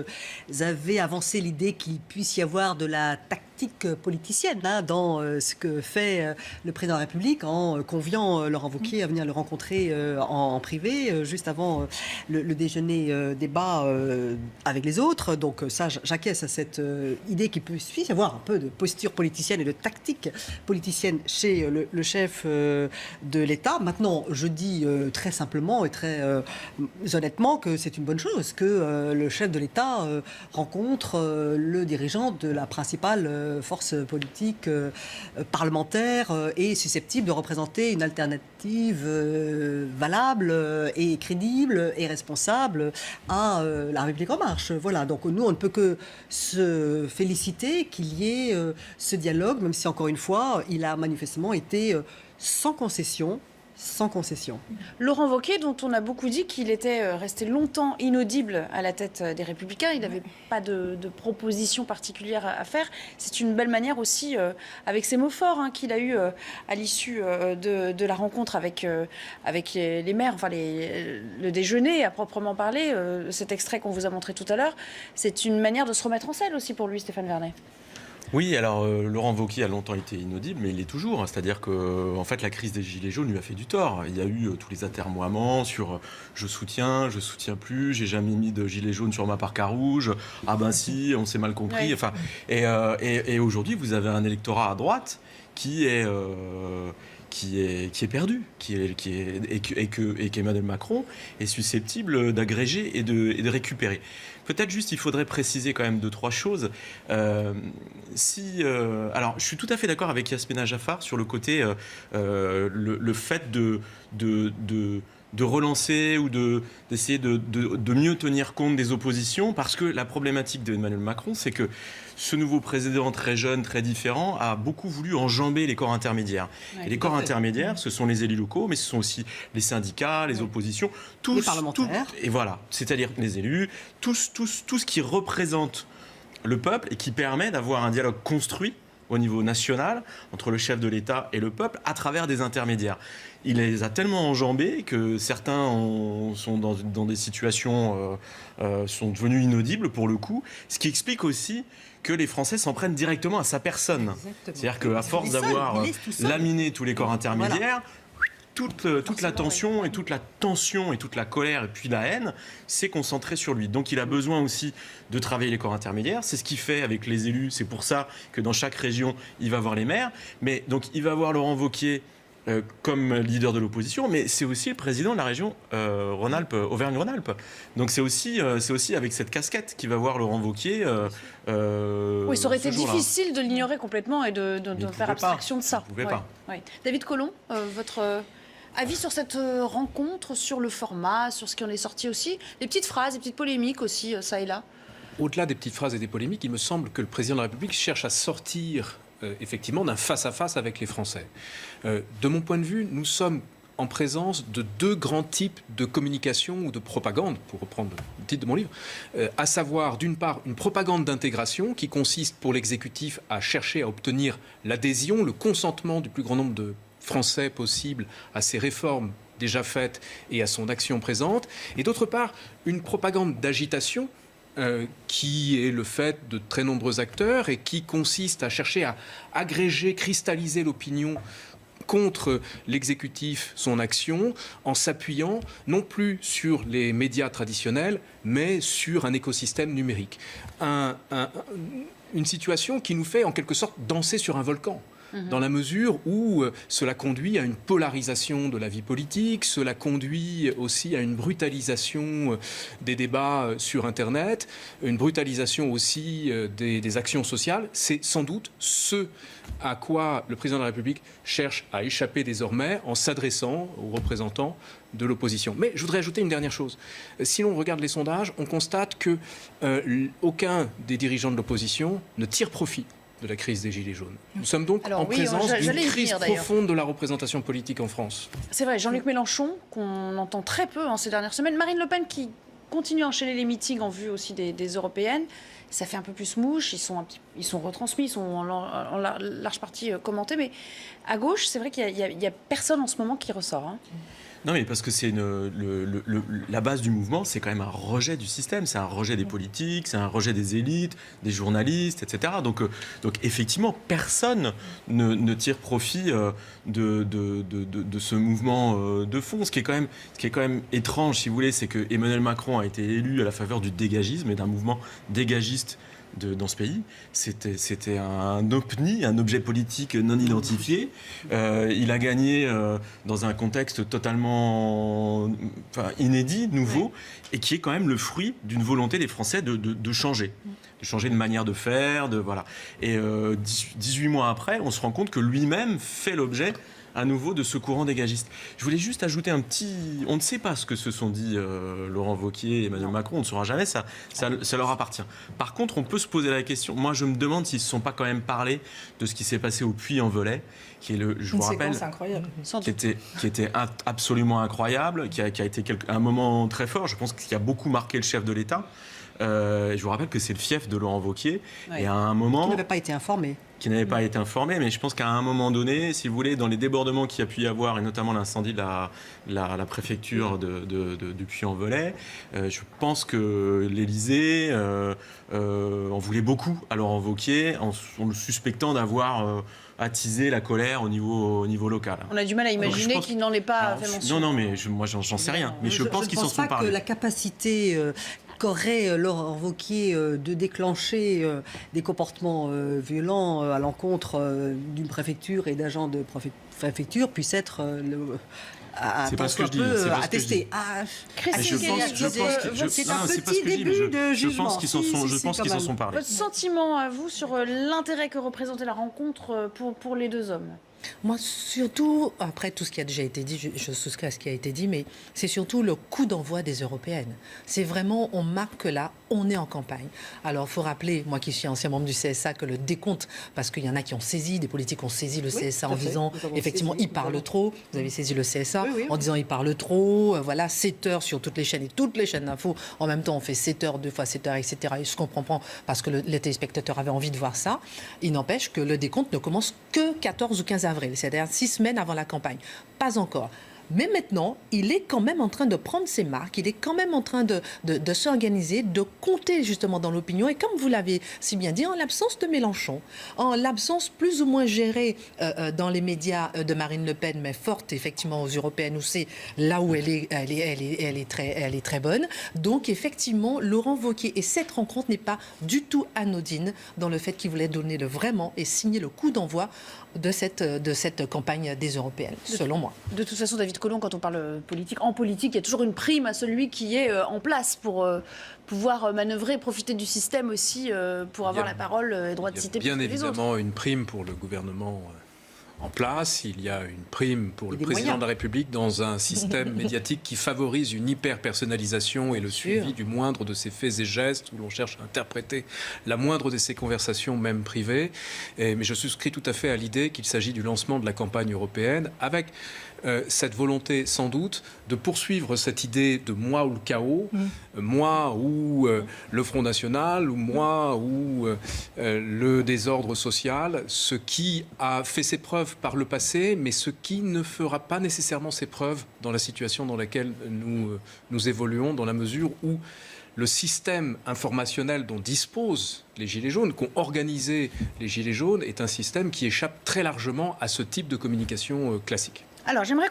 avez avancé l'idée qu'il puisse y avoir de la tactique politicienne dans ce que fait le président de la République en conviant Laurent Wauquiez à venir le rencontrer en privé, juste avant le déjeuner débat avec les autres. Donc ça, j'acquiesce à cette idée qu'il puisse y avoir un peu de posture politicienne et de tactique politicienne chez le chef de l'État. Maintenant, je dis très simplement et très honnêtement que c'est une bonne chose que le chef de l'État rencontre le dirigeant de la principale force politique parlementaire et susceptible de représenter une alternative valable et crédible et responsable à la République en marche. Voilà, donc nous, on ne peut que se féliciter qu'il y ait ce dialogue, même si, encore une fois, il a manifestement été sans concession. Sans concession. Laurent Wauquiez, dont on a beaucoup dit qu'il était resté longtemps inaudible à la tête des Républicains, il n'avait pas de proposition particulière à faire. C'est une belle manière aussi, avec ces mots forts qu'il a eu à l'issue de la rencontre avec les maires, enfin le déjeuner à proprement parler, cet extrait qu'on vous a montré tout à l'heure, c'est une manière de se remettre en selle aussi pour lui, Stéphane Vernet. Oui, alors Laurent Wauquiez a longtemps été inaudible, mais il l'est toujours. C'est-à-dire que, en fait, la crise des Gilets jaunes lui a fait du tort. Il y a eu tous les atermoiements sur je soutiens plus, j'ai jamais mis de gilet jaune sur ma parka rouge. Ah ben si, on s'est mal compris. Ouais. Enfin, et aujourd'hui, vous avez un électorat à droite qui est perdu, et qu'Emmanuel Macron est susceptible d'agréger et de récupérer. Peut-être juste, il faudrait préciser quand même 2-3 choses. Alors, je suis tout à fait d'accord avec Yasmina Jaffar sur le côté, le fait de relancer ou d'essayer de mieux tenir compte des oppositions, parce que la problématique d'Emmanuel Macron, c'est que ce nouveau président très jeune, très différent, a beaucoup voulu enjamber les corps intermédiaires. Ouais, et les corps intermédiaires, ce sont les élus locaux, mais ce sont aussi les syndicats, les oppositions, tous, les parlementaires. et voilà, c'est-à-dire les élus, tout ce qui représente le peuple et qui permet d'avoir un dialogue construit au niveau national entre le chef de l'État et le peuple à travers des intermédiaires. Il les a tellement enjambés que certains sont dans des situations sont devenus inaudibles pour le coup, ce qui explique aussi que les Français s'en prennent directement à sa personne. C'est-à-dire qu'à force d'avoir laminé tous les corps intermédiaires, toute la tension et toute la tension et toute la colère et puis la haine s'est concentrée sur lui. Donc il a besoin aussi de travailler les corps intermédiaires. C'est ce qu'il fait avec les élus. C'est pour ça que dans chaque région, il va voir les maires. Mais donc il va voir Laurent Wauquiez comme leader de l'opposition, mais c'est aussi le président de la région Auvergne-Rhône-Alpes. Donc c'est aussi avec cette casquette qu'il va voir Laurent Wauquiez. Oui, ça aurait été difficile de l'ignorer complètement et de faire abstraction de ça. Vous ne pouvez pas. Ouais. David Collomb, votre avis sur cette rencontre, sur le format, sur ce qui en est sorti aussi, des petites phrases, des petites polémiques aussi, ça et là. Au-delà des petites phrases et des polémiques, il me semble que le président de la République cherche à sortir effectivement d'un face-à-face avec les Français. De mon point de vue, nous sommes en présence de deux grands types de communication ou de propagande, pour reprendre le titre de mon livre, à savoir d'une part une propagande d'intégration qui consiste pour l'exécutif à chercher à obtenir l'adhésion, le consentement du plus grand nombre de Français possible à ces réformes déjà faites et à son action présente, et d'autre part une propagande d'agitation qui est le fait de très nombreux acteurs et qui consiste à chercher à agréger, cristalliser l'opinion contre l'exécutif, son action, en s'appuyant non plus sur les médias traditionnels, mais sur un écosystème numérique. Une situation qui nous fait en quelque sorte danser sur un volcan. Dans la mesure où cela conduit à une polarisation de la vie politique, cela conduit aussi à une brutalisation des débats sur Internet, une brutalisation aussi des actions sociales. C'est sans doute ce à quoi le président de la République cherche à échapper désormais en s'adressant aux représentants de l'opposition. Mais je voudrais ajouter une dernière chose. Si l'on regarde les sondages, on constate que aucun des dirigeants de l'opposition ne tire profit de la crise des Gilets jaunes. Nous sommes donc en présence d'une crise profonde de la représentation politique en France. C'est vrai, Jean-Luc Mélenchon, qu'on entend très peu ces dernières semaines, Marine Le Pen qui continue à enchaîner les meetings en vue aussi des européennes, ça fait un peu plus mouche, ils sont retransmis, ils sont en large partie commentés, mais à gauche, c'est vrai qu'il n'y a personne en ce moment qui ressort. Hein. Non, mais parce que c'est la base du mouvement, c'est quand même un rejet du système, c'est un rejet des politiques, c'est un rejet des élites, des journalistes, etc. Donc effectivement, personne ne tire profit de ce mouvement de fond. Ce qui est quand même étrange, si vous voulez, c'est que Emmanuel Macron a été élu à la faveur du dégagisme et d'un mouvement dégagiste dans ce pays. C'était un OPNI, un objet politique non identifié. Il a gagné dans un contexte totalement inédit, nouveau, et qui est quand même le fruit d'une volonté des Français de changer. De changer de manière de faire, voilà. Et 18 mois après, on se rend compte que lui-même fait l'objet à nouveau de ce courant dégagiste. Je voulais juste ajouter un petit... On ne sait pas ce que se sont dit Laurent Wauquiez et Emmanuel Macron, on ne saura jamais, ça leur appartient. Par contre, on peut se poser la question, moi je me demande s'ils ne se sont pas quand même parlé de ce qui s'est passé au Puy-en-Velay, qui est je vous rappelle, qui était absolument incroyable, qui a été un moment très fort, je pense qu'il a beaucoup marqué le chef de l'État. Je vous rappelle que c'est le fief de Laurent Wauquiez. Ouais. Et à un moment... Qui n'avait pas été informé. Mais je pense qu'à un moment donné, si vous voulez, dans les débordements qu'il y a pu y avoir, et notamment l'incendie de la préfecture du Puy-en-Velay, je pense que l'Élysée en voulait beaucoup à Laurent Wauquiez, en le suspectant d'avoir attisé la colère au niveau local. On a du mal à imaginer qu'il n'en ait pas fait mention. Non, mais moi j'en sais rien. Mais je pense qu'ils s'en sont parlé. Je ne pense pas que la capacité qu'aurait Laurent Wauquiez de déclencher des comportements violents à l'encontre d'une préfecture et d'agents de préfecture puisse être c'est pas ce que je dis. C'est pas attesté. C'est un petit début de jugement. Je pense qu'ils s'en sont parlé. Votre sentiment à vous sur l'intérêt que représentait la rencontre pour les deux hommes? Moi, surtout, après tout ce qui a déjà été dit, je souscris à ce qui a été dit, mais c'est surtout le coup d'envoi des européennes. C'est vraiment, on marque là, on est en campagne. Alors, il faut rappeler, moi qui suis ancien membre du CSA, que le décompte, parce qu'il y en a qui ont saisi, des politiques ont saisi le CSA en disant, effectivement, il parle trop. Vous avez saisi le CSA en disant, il parle trop. Voilà, 7 heures sur toutes les chaînes et toutes les chaînes d'infos. En même temps, on fait 7 heures, 2 fois 7 heures, etc. Et je comprends parce que les téléspectateurs avaient envie de voir ça. Il n'empêche que le décompte ne commence que 14 ou 15 avril, c'est-à-dire 6 semaines avant la campagne. Pas encore. Mais maintenant, il est quand même en train de prendre ses marques, il est quand même en train de s'organiser, de compter justement dans l'opinion. Et comme vous l'avez si bien dit, en l'absence de Mélenchon, en l'absence plus ou moins gérée dans les médias de Marine Le Pen, mais forte effectivement aux européennes, où c'est là où elle est très bonne. Donc effectivement, Laurent Wauquiez, et cette rencontre n'est pas du tout anodine dans le fait qu'il voulait donner vraiment et signer le coup d'envoi de cette campagne des européennes, selon moi. De toute façon, David Collomb, quand on parle politique, en politique, il y a toujours une prime à celui qui est en place pour pouvoir manœuvrer, profiter du système aussi pour avoir la parole et droit de citer plus que les autres. Bien évidemment une prime pour le gouvernement en place, il y a une prime pour le président de la République dans un système médiatique qui favorise une hyper-personnalisation et le suivi du moindre de ses faits et gestes, où l'on cherche à interpréter la moindre de ses conversations, même privées. Mais je souscris tout à fait à l'idée qu'il s'agit du lancement de la campagne européenne, avec cette volonté sans doute de poursuivre cette idée de moi ou le chaos, moi ou le Front National, ou moi ou le désordre social, ce qui a fait ses preuves par le passé, mais ce qui ne fera pas nécessairement ses preuves dans la situation dans laquelle nous évoluons, dans la mesure où le système informationnel dont disposent les Gilets jaunes, qu'ont organisé les Gilets jaunes, est un système qui échappe très largement à ce type de communication classique. Alors, j'aimerais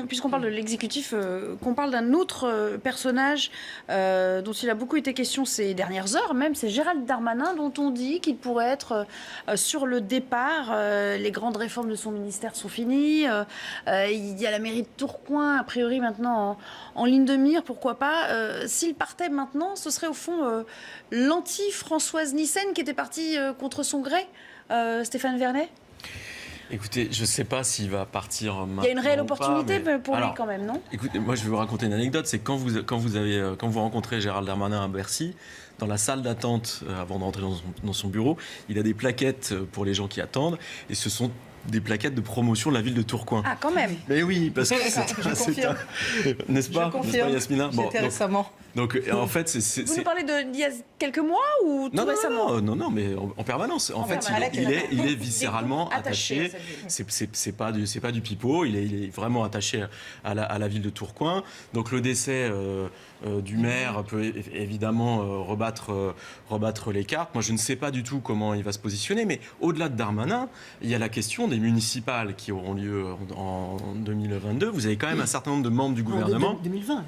puisqu'on parle de l'exécutif, qu'on parle d'un autre personnage dont il a beaucoup été question ces dernières heures, même, c'est Gérald Darmanin, dont on dit qu'il pourrait être sur le départ. Les grandes réformes de son ministère sont finies. Il y a la mairie de Tourcoing, a priori, maintenant en ligne de mire, pourquoi pas. S'il partait maintenant, ce serait au fond l'anti-Françoise Nyssen qui était partie contre son gré, Stéphane Vernet. Écoutez, je ne sais pas s'il va partir maintenant. Il y a une réelle opportunité pour lui alors, quand même, non? Écoutez, moi je vais vous raconter une anecdote. C'est quand vous rencontrez Gérald Darmanin à Bercy, dans la salle d'attente, avant de rentrer dans son bureau, il a des plaquettes pour les gens qui attendent. Et ce sont des plaquettes de promotion de la ville de Tourcoing. Ah, quand même. Mais oui, parce que n'est-ce pas, Yasmina? J'étais récemment. Donc, en fait, Vous nous parlez d'il y a quelques mois ou tout récemment? Non, mais en permanence. En fait, il est viscéralement attaché. C'est pas du pipeau. Il est vraiment attaché à la ville de Tourcoing. Donc, le décès du maire peut évidemment rebattre les cartes. Moi, je ne sais pas du tout comment il va se positionner. Mais au-delà de Darmanin, il y a la question des municipales qui auront lieu en 2022. Vous avez quand même un certain nombre de membres du gouvernement. 2020.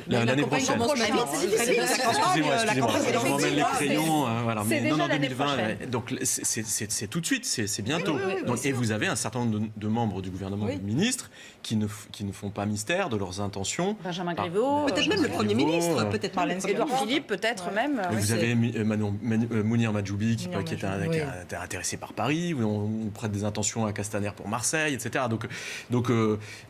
L'année prochaine. Excusez-moi, je m'emmène les crayons. Mais non, 2020. Donc c'est tout de suite, c'est bientôt. Et vous avez un certain nombre de membres du gouvernement et de ministres qui ne font pas mystère de leurs intentions. Benjamin Griveaux, peut-être même le Premier ministre, peut-être Marlène Edouard Philippe, peut-être même. Vous avez Mounir Majoubi qui était intéressé par Paris. On prête des intentions à Castaner pour Marseille, etc. Donc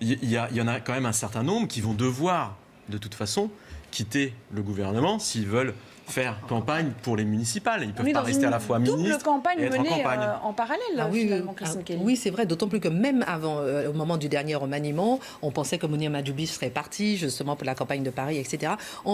il y en a quand même un certain nombre qui vont devoir de toute façon quitter le gouvernement s'ils veulent faire campagne pour les municipales. Ils ne peuvent pas rester à la fois ministres campagne et être menée en campagne. En parallèle, finalement, Christine Kelly. Oui, c'est vrai, d'autant plus que même avant, au moment du dernier remaniement, on pensait que Mounir Majoubi serait parti justement pour la campagne de Paris, etc.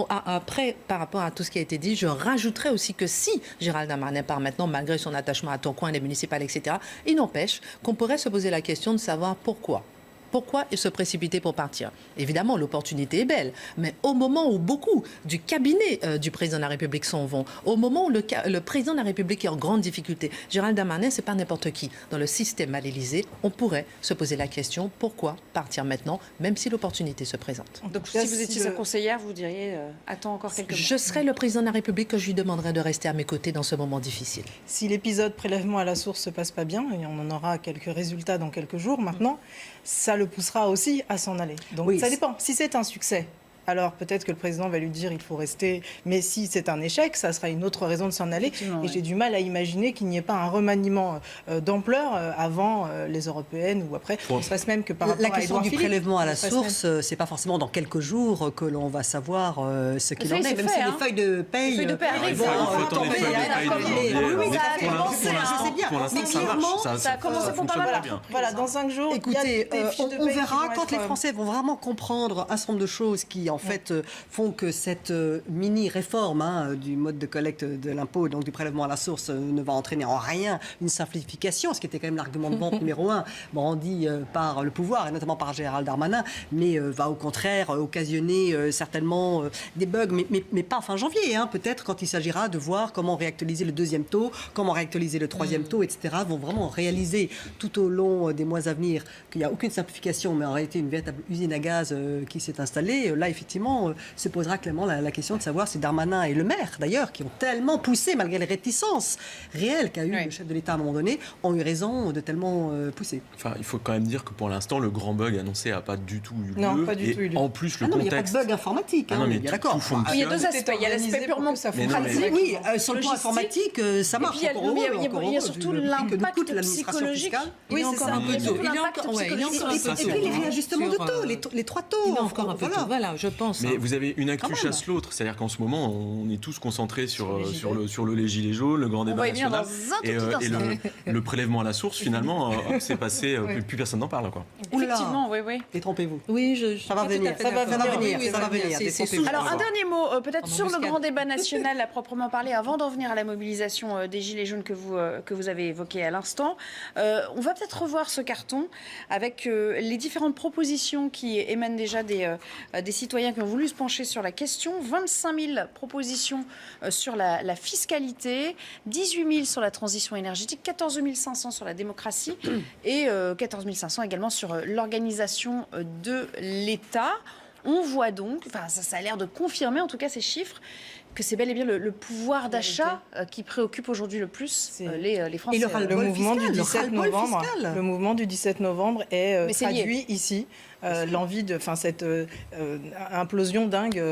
Après, par rapport à tout ce qui a été dit, je rajouterais aussi que si Gérald Darmanin part maintenant, malgré son attachement à Tourcoing, les municipales, etc., il n'empêche qu'on pourrait se poser la question de savoir pourquoi. Pourquoi se précipiter pour partir? Évidemment, l'opportunité est belle, mais au moment où beaucoup du cabinet du président de la République s'en vont, au moment où le président de la République est en grande difficulté, Gérald Darmanin, c'est pas n'importe qui. Dans le système à l'Élysée, on pourrait se poser la question, pourquoi partir maintenant, même si l'opportunité se présente? Donc si vous étiez sa conseillère, vous diriez, attends encore quelques mois. Je serais le président de la République que je lui demanderais de rester à mes côtés dans ce moment difficile. Si l'épisode prélèvement à la source se passe pas bien, et on en aura quelques résultats dans quelques jours maintenant, ça le poussera aussi à s'en aller. Donc ça dépend. Si c'est un succès, alors peut-être que le président va lui dire il faut rester. Mais si c'est un échec, ça sera une autre raison de s'en aller. Et j'ai du mal à imaginer qu'il n'y ait pas un remaniement d'ampleur avant les européennes ou après. Ne serait-ce même que par rapport la à question Édouard du Philippe, prélèvement à la source, c'est pas forcément dans quelques jours que l'on va savoir ce qu'il en est. Même si les feuilles de paye. Les feuilles de paye arrivent. Il faut attendre les feuilles de paye. Pour l'instant, ça marche. Ça a commencé pour pas mal. Voilà, dans 5 jours, écoutez, on verra quand les Français Français vont vraiment comprendre un certain nombre de choses qui, en fait, font que cette mini-réforme du mode de collecte de l'impôt, donc du prélèvement à la source, ne va entraîner en rien une simplification, ce qui était quand même l'argument de vente numéro 1, brandi par le pouvoir, et notamment par Gérald Darmanin, mais va au contraire occasionner certainement des bugs, mais pas fin janvier, peut-être quand il s'agira de voir comment réactualiser le deuxième taux, comment réactualiser le troisième taux, etc., vont vraiment réaliser tout au long des mois à venir qu'il n'y a aucune simplification, mais en réalité une véritable usine à gaz qui s'est installée. Là, effectivement, se posera clairement la question de savoir si Darmanin et le maire, d'ailleurs, qui ont tellement poussé, malgré les réticences réelles qu'a eu le chef de l'État à un moment donné, ont eu raison de tellement pousser. Enfin, il faut quand même dire que pour l'instant, le grand bug annoncé n'a pas du tout eu lieu. Non, pas du tout eu lieu. En plus, le il n'y a contexte... pas de bug informatique, non, mais d'accord. Il y a deux aspects. Il y a l'aspect purement pratique. Oui, sur le plan informatique, ça marche. Il y a surtout l'impact psychologique. Oui, c'est ça. Il est encore un peu tôt. Et puis les réajustements de taux, les 3 taux. Il est encore un peu tôt. Voilà, je pense. Mais vous avez une actu chasse l'autre. C'est-à-dire qu'en ce moment, on est tous concentrés sur les gilets jaunes, le grand débat national. Et le prélèvement à la source, finalement, c'est passé, plus personne n'en parle. Effectivement, oui. Détrompez-vous. Oui, ça va venir. Ça va venir. Alors, un dernier mot, peut-être sur le grand débat national à proprement parler, avant d'en venir à la mobilisation des Gilets jaunes que vous avez évoquée à l'instant. On va peut-être revoir ce carton avec les différentes propositions qui émanent déjà des citoyens qui ont voulu se pencher sur la question. 25 000 propositions sur la fiscalité, 18 000 sur la transition énergétique, 14 500 sur la démocratie et 14 500 également sur l'organisation de l'État. On voit donc, ça a l'air de confirmer en tout cas ces chiffres, que c'est bel et bien le pouvoir d'achat qui préoccupe aujourd'hui le plus les Français. Et le mouvement du 17 novembre. Le mouvement du 17 novembre est traduit ici. L'envie de, cette implosion dingue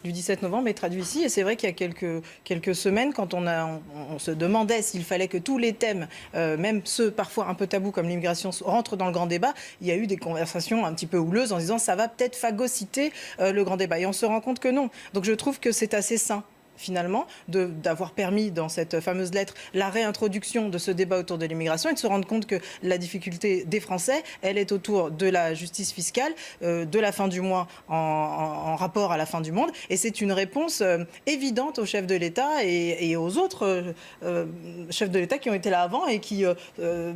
du 17 novembre est traduite ici. Et c'est vrai qu'il y a quelques semaines, quand on se demandait s'il fallait que tous les thèmes, même ceux parfois un peu tabous comme l'immigration, rentrent dans le grand débat, il y a eu des conversations un petit peu houleuses en disant ça va peut-être phagocyter le grand débat. Et on se rend compte que non. Donc je trouve que c'est assez sain, finalement, d'avoir permis dans cette fameuse lettre la réintroduction de ce débat autour de l'immigration et de se rendre compte que la difficulté des Français, elle est autour de la justice fiscale, de la fin du mois en rapport à la fin du monde. Et c'est une réponse évidente aux chefs de l'État et aux autres chefs de l'État qui ont été là avant et qui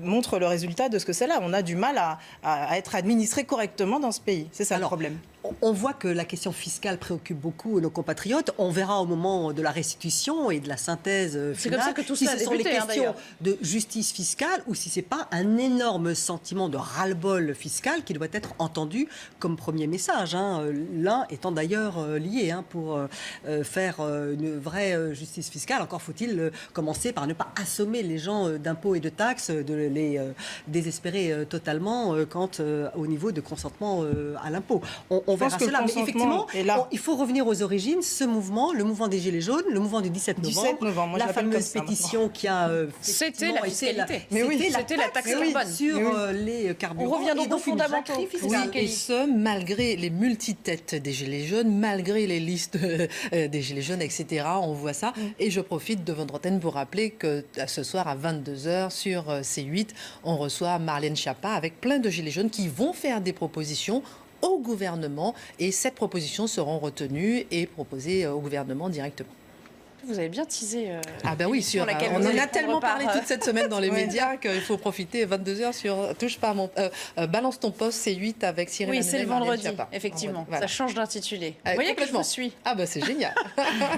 montrent le résultat de ce que c'est là. On a du mal à être administré correctement dans ce pays. C'est ça le problème. On voit que la question fiscale préoccupe beaucoup nos compatriotes. On verra au moment de la restitution et de la synthèse finale c'est comme ça que tout ça si ce sont les questions de justice fiscale ou si ce n'est pas un énorme sentiment de ras-le-bol fiscal qui doit être entendu comme premier message. L'un étant d'ailleurs lié pour faire une vraie justice fiscale. Encore faut-il commencer par ne pas assommer les gens d'impôts et de taxes, de les désespérer totalement quant au niveau de consentement à l'impôt. On verra cela, mais effectivement, il faut revenir aux origines. Ce mouvement, le mouvement des Gilets jaunes, le mouvement du 17 novembre, moi, la fameuse pétition qui a... c'était la fiscalité. C'était la taxe carbone sur les carburants. On revient donc aux fondamentaux. Et ce, malgré les multitêtes des Gilets jaunes, malgré les listes des Gilets jaunes, etc. On voit ça. Et je profite de votre antenne pour rappeler que ce soir à 22h sur C8, on reçoit Marlène Schiappa avec plein de Gilets jaunes qui vont faire des propositions au gouvernement et ces propositions seront retenues et proposées au gouvernement directement. Vous avez bien teasé. Oui, on en a tellement parlé toute cette semaine dans les médias qu'il faut profiter 22h sur Touche pas à mon Balance ton poste C8 avec Cyril Hanouna. Oui, c'est le vendredi, effectivement. Voilà. Ça change d'intitulé. Vous voyez que je vous suis. C'est génial.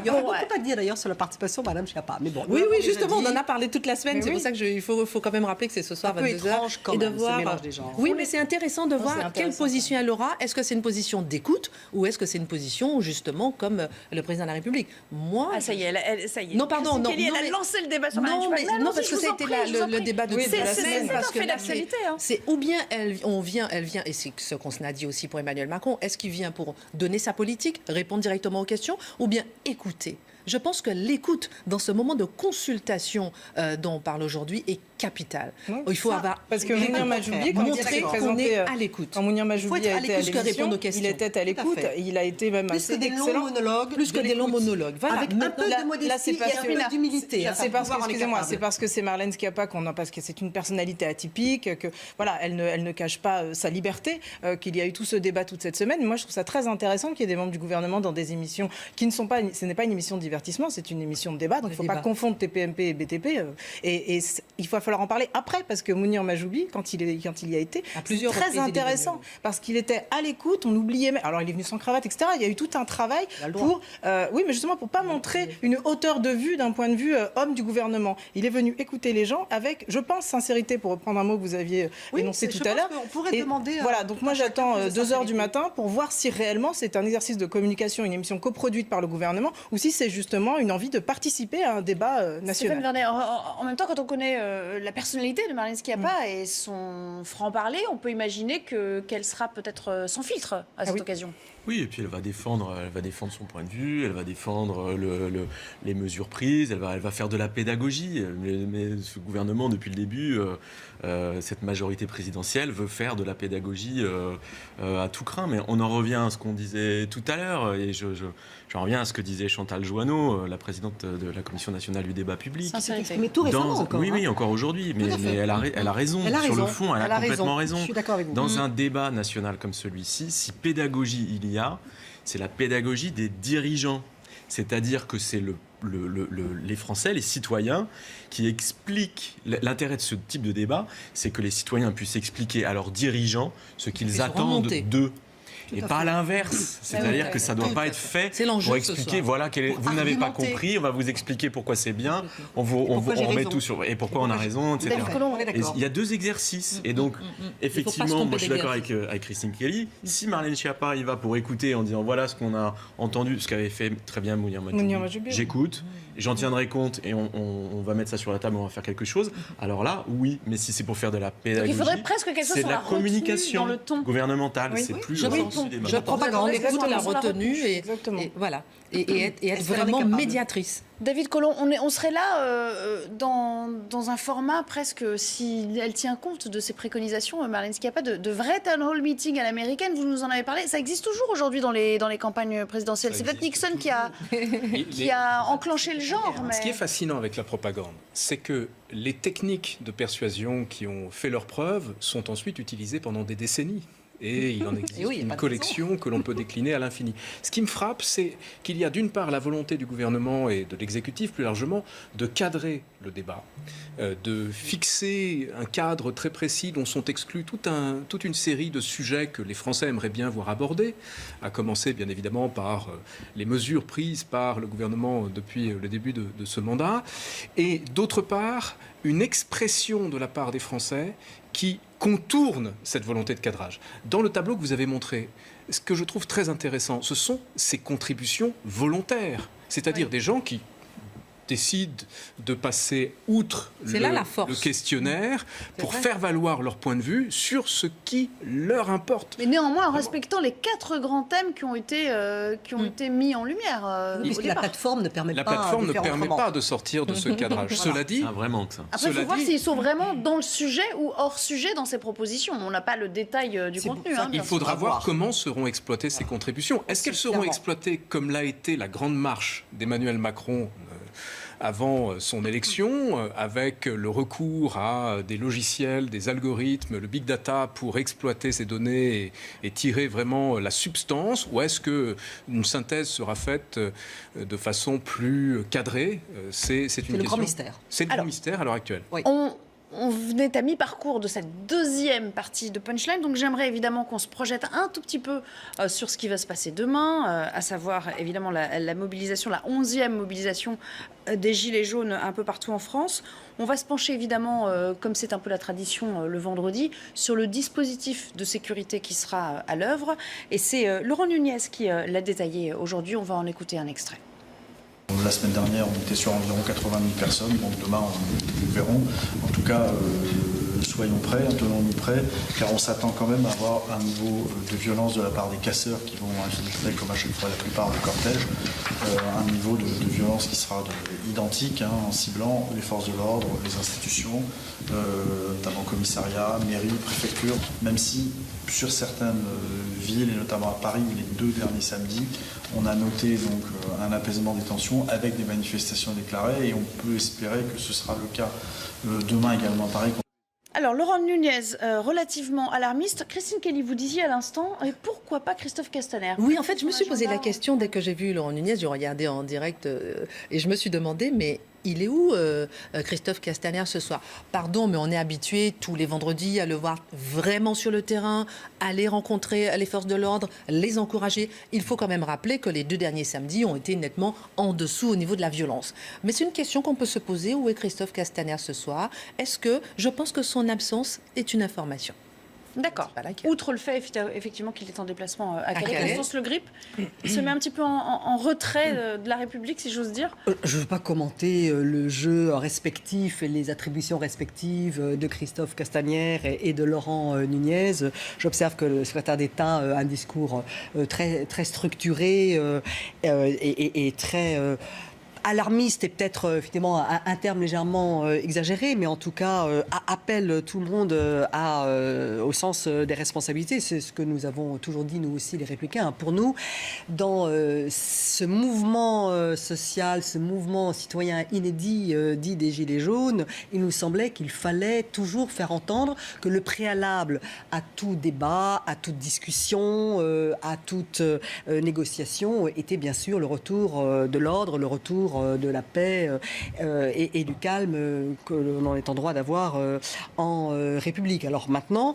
Il y aura beaucoup à dire d'ailleurs sur la participation de Madame Schiappa. Mais bon, oui, justement, on en a parlé toute la semaine. C'est pour ça qu'il faut quand même rappeler que c'est ce soir 22h. Et de voir. Oui, mais c'est intéressant de voir quelle position elle aura. Est-ce que c'est une position d'écoute ou est-ce que c'est une position justement comme le président de la République? Moi, ça y est, ça y est. Non, pardon, Christine Kelly, non, elle a mais- lancé le débat sur Marlène Non, Schiappa. mais, non, parce que ça a été le débat de toute la semaine. C'est Parce un que fait là, d'actualité. c'est ou bien elle vient, et c'est ce qu'on a dit aussi pour Emmanuel Macron, est-ce qu'il vient pour donner sa politique, répondre directement aux questions, ou bien écouter? Je pense que l'écoute dans ce moment de consultation dont on parle aujourd'hui est capitale. Oui, il faut ça, avoir parce que Mounir Majoubi, quand il montrer s'est qu'on présenté est à l'écoute. Quand Mounir Majoubi a été à plus que l'émission, répondre aux questions. il était à l'écoute. Il a été même Plus assez que des longs excellent. monologues. Plus que de des longs l'écoute. monologues. Voilà. Avec un peu de modestie parce et un peu d'humilité. hein, C'est parce que, pour pouvoir en excusez-moi, être c'est parce que c'est Marlène Schiappa parce que c'est une personnalité atypique, que voilà, elle ne cache pas sa liberté, qu'il y a eu tout ce débat toute cette semaine. Moi, je trouve ça très intéressant qu'il y ait des membres du gouvernement dans des émissions qui ne sont pas, ce n'est pas une émission de divertissement, c'est une émission de débat. Donc, il ne faut pas confondre TPMP et BTP. Et il va falloir en parler après, parce que Mounir Majoubi, quand il y a été, c'est très intéressant, parce qu'il était à l'écoute. On oubliait, alors il est venu sans cravate, etc. Il y a eu tout un travail pour, oui, mais justement pour pas montrer une hauteur de vue d'un point de vue homme du gouvernement. Il est venu écouter les gens avec, je pense, sincérité, pour reprendre un mot que vous aviez énoncé tout à l'heure. On pourrait demander. Voilà, donc moi j'attends 2h du matin pour voir si réellement c'est un exercice de communication, une émission coproduite par le gouvernement, ou si c'est justement une envie de participer à un débat national. Stéphane Vernet, en même temps, quand on connaît la personnalité de Marlène Schiappa et son franc-parler, on peut imaginer qu'elle sera peut-être sans filtre à cette occasion. Oui, et puis elle va défendre son point de vue, elle va défendre les mesures prises, elle va faire de la pédagogie. Mais ce gouvernement, depuis le début, cette majorité présidentielle veut faire de la pédagogie à tout crin. Mais on en revient à ce qu'on disait tout à l'heure, et j'en reviens à ce que disait Chantal Joanneau, la présidente de la Commission nationale du débat public. Mais tout récemment encore. Oui, encore aujourd'hui. Mais elle a raison. Sur le fond, elle a complètement raison. Je suis d'accord avec vous. Dans un débat national comme celui-ci, si pédagogie il y a, c'est la pédagogie des dirigeants. C'est-à-dire que c'est les Français, les citoyens, qui expliquent. L'intérêt de ce type de débat, c'est que les citoyens puissent expliquer à leurs dirigeants ce qu'ils attendent d'eux. Et pas l'inverse. C'est-à-dire que ça ne doit pas être fait pour expliquer, voilà, vous n'avez pas compris, on va vous expliquer pourquoi c'est bien, on met tout sur... Et pourquoi on a raison, etc. Et il y a deux exercices. Et donc, effectivement, moi je suis d'accord avec Christine Kelly. Si Marlène Schiappa y va pour écouter en disant voilà ce qu'on a entendu, ce qu'avait fait très bien Mounir Majoubi, j'écoute, j'en tiendrai compte et on va mettre ça sur la table, on va faire quelque chose. Alors là, oui, mais si c'est pour faire de la pédagogie, il faudrait presque quelque chose c'est de la communication dans le ton gouvernementale, c'est plus le sens du débat. Je propagande, écoute la retenue et voilà. Et être vraiment médiatrice. David Collomb, on serait là dans un format presque, si elle tient compte de ses préconisations, Marlène Schiappa, de vrai town hall meeting à l'américaine. Vous nous en avez parlé. Ça existe toujours aujourd'hui dans les campagnes présidentielles. C'est peut-être Nixon qui a enclenché le genre. Mais... Ce qui est fascinant avec la propagande, c'est que les techniques de persuasion qui ont fait leurs preuves sont ensuite utilisées pendant des décennies. Et il en existe une collection que l'on peut décliner à l'infini. Ce qui me frappe, c'est qu'il y a d'une part la volonté du gouvernement et de l'exécutif plus largement de cadrer le débat, de fixer un cadre très précis dont sont exclus toute une série de sujets que les Français aimeraient bien voir abordés, à commencer bien évidemment par les mesures prises par le gouvernement depuis le début de ce mandat, et d'autre part une expression de la part des Français qui contourne cette volonté de cadrage. Dans le tableau que vous avez montré, ce que je trouve très intéressant, ce sont ces contributions volontaires, c'est-à-dire des gens qui décident de passer outre le questionnaire pour faire valoir leur point de vue sur ce qui leur importe. Mais néanmoins, en respectant les 4 grands thèmes qui ont été mis en lumière. Puisque la plateforme ne permet pas de sortir de ce cadrage. Cela dit, vraiment que ça. Après, il faut voir s'ils sont vraiment dans le sujet ou hors sujet dans ces propositions. On n'a pas le détail du contenu. Il faudra voir comment seront exploitées ces contributions. Est-ce qu'elles seront exploitées comme l'a été la grande marche d'Emmanuel Macron avant son élection, avec le recours à des logiciels, des algorithmes, le big data pour exploiter ces données et tirer vraiment la substance, ou est-ce qu'une synthèse sera faite de façon plus cadrée? C'est le grand mystère. C'est le grand mystère à l'heure actuelle. Oui. On venait à mi-parcours de cette deuxième partie de Punchline, donc j'aimerais évidemment qu'on se projette un tout petit peu sur ce qui va se passer demain, à savoir évidemment la mobilisation, la 11e mobilisation des Gilets jaunes un peu partout en France. On va se pencher évidemment, comme c'est un peu la tradition le vendredi, sur le dispositif de sécurité qui sera à l'œuvre. Et c'est Laurent Nunez qui l'a détaillé aujourd'hui. On va en écouter un extrait. la semaine dernière, on était sur environ 80 000 personnes. Donc demain, nous verrons. En tout cas, soyons prêts, tenons-nous prêts, car on s'attend quand même à avoir un niveau de violence de la part des casseurs qui vont infiltrer, comme à chaque fois la plupart du cortège, un niveau de violence qui sera identique, en ciblant les forces de l'ordre, les institutions, notamment commissariat, mairie, préfecture, même si sur certaines villes, et notamment à Paris, les 2 derniers samedis, on a noté donc un apaisement des tensions avec des manifestations déclarées, et on peut espérer que ce sera le cas demain également à Paris. Alors, Laurent Nunez, relativement alarmiste. Christine Kelly, vous disiez à l'instant, pourquoi pas Christophe Castaner? Oui, en fait, je me suis posé la question dès que j'ai vu Laurent Nunez. J'ai regardé en direct et je me suis demandé, mais il est où Christophe Castaner ce soir? Pardon, mais on est habitué tous les vendredis à le voir vraiment sur le terrain, aller rencontrer les forces de l'ordre, les encourager. Il faut quand même rappeler que les 2 derniers samedis ont été nettement en dessous au niveau de la violence. Mais c'est une question qu'on peut se poser. Où est Christophe Castaner ce soir? Je pense que son absence est une information. D'accord. Outre le fait effectivement qu'il est en déplacement à Calais, Constance Le Grip se met un petit peu en retrait de la République, si j'ose dire. Je ne veux pas commenter le jeu respectif et les attributions respectives de Christophe Castaner et de Laurent Nunez. J'observe que le secrétaire d'État a un discours très, très structuré et très... alarmiste est peut-être effectivement un terme légèrement exagéré, mais en tout cas appelle tout le monde au sens des responsabilités. C'est ce que nous avons toujours dit, nous aussi, les Républicains. Pour nous, dans ce mouvement social, ce mouvement citoyen inédit dit des Gilets jaunes, il nous semblait qu'il fallait toujours faire entendre que le préalable à tout débat, à toute discussion, à toute négociation était bien sûr le retour de l'ordre, le retour de la paix et du calme que l'on est en droit d'avoir en République. Alors maintenant,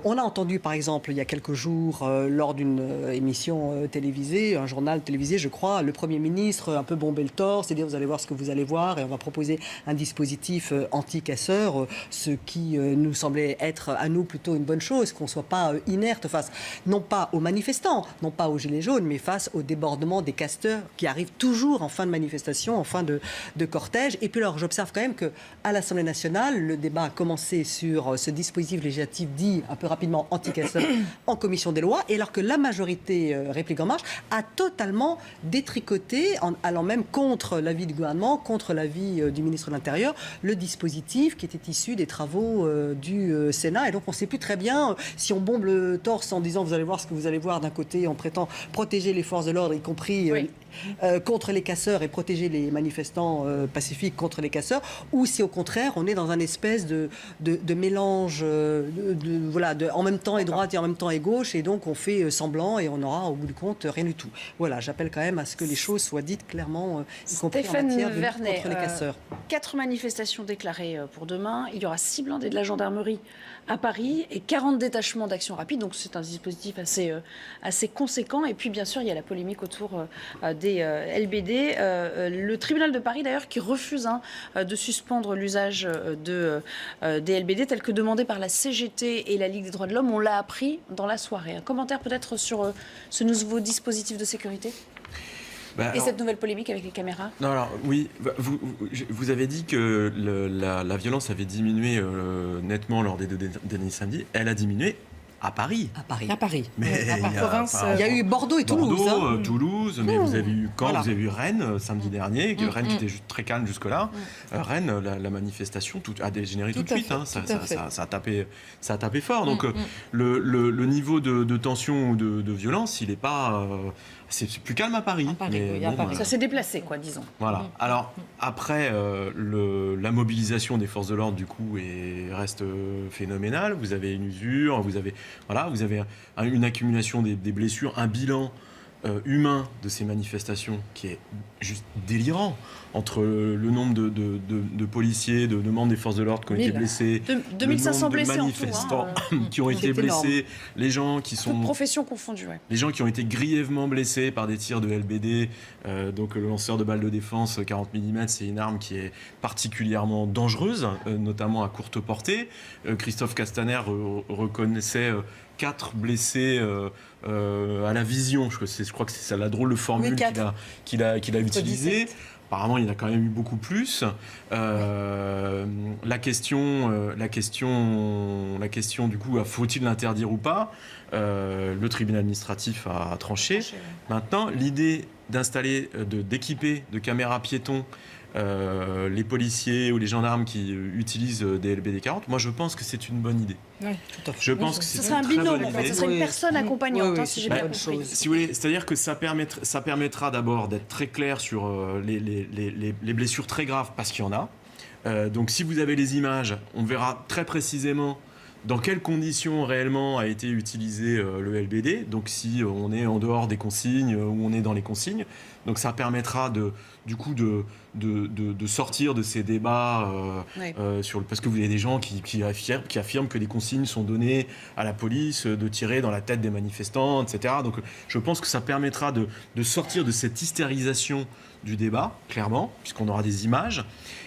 on a entendu par exemple il y a quelques jours lors d'une émission télévisée, un journal télévisé je crois, le Premier ministre un peu bombé le torse, c'est-à-dire vous allez voir ce que vous allez voir et on va proposer un dispositif anti-casseurs, ce qui nous semblait être à nous plutôt une bonne chose, qu'on ne soit pas inerte face non pas aux manifestants, non pas aux Gilets jaunes, mais face au débordement des casseurs qui arrivent toujours en fin de manifestation, en fin de cortège. Et puis alors, j'observe quand même qu'à l'Assemblée nationale, le débat a commencé sur ce dispositif législatif dit un peu rapidement anti-casseurs en commission des lois, et alors que la majorité République en Marche a totalement détricoté, en allant même contre l'avis du gouvernement, contre l'avis du ministre de l'Intérieur, le dispositif qui était issu des travaux du Sénat. Et donc, on ne sait plus très bien si on bombe le torse en disant vous allez voir ce que vous allez voir d'un côté, on prétend protéger les forces de l'ordre, y compris contre les casseurs et protéger les manifestants pacifiques contre les casseurs, ou si au contraire on est dans un espèce de mélange en même temps et droite et en même temps et gauche, et donc on fait semblant et on aura au bout du compte rien du tout. Voilà, j'appelle quand même à ce que les choses soient dites clairement, y compris en matière de lutte contre les casseurs. 4 manifestations déclarées pour demain, il y aura 6 blindés de la gendarmerie à Paris et 40 détachements d'action rapide, donc c'est un dispositif assez conséquent. Et puis bien sûr il y a la polémique autour des LBD. Le tribunal de Paris d'ailleurs qui refuse de suspendre l'usage des LBD tel que demandé par la CGT et la Ligue des droits de l'homme. On l'a appris dans la soirée. Un commentaire peut-être sur ce nouveau dispositif de sécurité et cette nouvelle polémique avec les caméras? Non, alors oui, vous avez dit que la violence avait diminué nettement lors des 2 derniers samedis. Elle a diminué à Paris. À Paris. Mais il y a eu Bordeaux et Toulouse. Toulouse, mais vous avez eu Caen, vous avez eu Rennes samedi dernier, Rennes qui était très calme jusque-là. Rennes, la manifestation a dégénéré tout de suite. Ça a tapé fort. Donc le niveau de tension ou de violence, il n'est pas... c'est plus calme à Paris. Ça s'est déplacé, quoi, disons. Voilà. Alors, après, la mobilisation des forces de l'ordre, du coup, reste phénoménale. Vous avez une usure, vous avez une accumulation des blessures, un bilan humain de ces manifestations qui est juste délirant. Entre le nombre de policiers, de membres des forces de l'ordre qui ont été blessés, 2500 blessés de manifestants qui ont été blessés, les gens qui sont... Toutes professions confondues, ouais. Les gens qui ont été grièvement blessés par des tirs de LBD, donc le lanceur de balles de défense 40 mm, c'est une arme qui est particulièrement dangereuse, notamment à courte portée. Christophe Castaner reconnaissait 4 blessés à la vision. Je crois que c'est ça la drôle de formule qu'il a utilisée. Apparemment, il y en a quand même eu beaucoup plus. La question du coup, faut-il l'interdire ou pas? Le tribunal administratif a tranché. Maintenant, l'idée d'équiper de caméras piétons les policiers ou les gendarmes qui utilisent des LBD 40, moi je pense que c'est une bonne idée. Oui, tout à fait. Je pense que c'est un binôme, en fait. Ce serait une personne accompagnante, si j'ai bien compris. Si vous voulez, c'est-à-dire que ça permettra d'abord d'être très clair sur les blessures très graves, parce qu'il y en a. Donc si vous avez les images, on verra très précisément dans quelles conditions réellement a été utilisé le LBD. Donc si on est en dehors des consignes ou on est dans les consignes. Donc ça permettra de sortir de ces débats parce que vous avez des gens qui affirment que des consignes sont données à la police de tirer dans la tête des manifestants, etc. Donc je pense que ça permettra de sortir de cette hystérisation du débat, clairement, puisqu'on aura des images.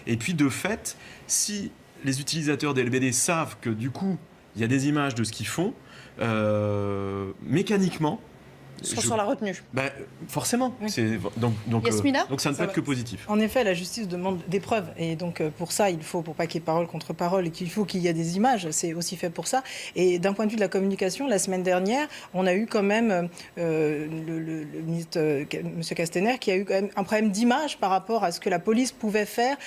Et puis de fait, si les utilisateurs des LBD savent que du coup, il y a des images de ce qu'ils font, mécaniquement, sur la retenue. Forcément. Oui. Donc ça ne peut être que positif. En effet, la justice demande des preuves. Et donc, pour ça, pour pas qu'il y ait parole contre parole et qu'il faut qu'il y ait des images, c'est aussi fait pour ça. Et d'un point de vue de la communication, la semaine dernière, on a eu quand même le ministre, M. Castaner, qui a eu quand même un problème d'image par rapport à ce que la police pouvait faire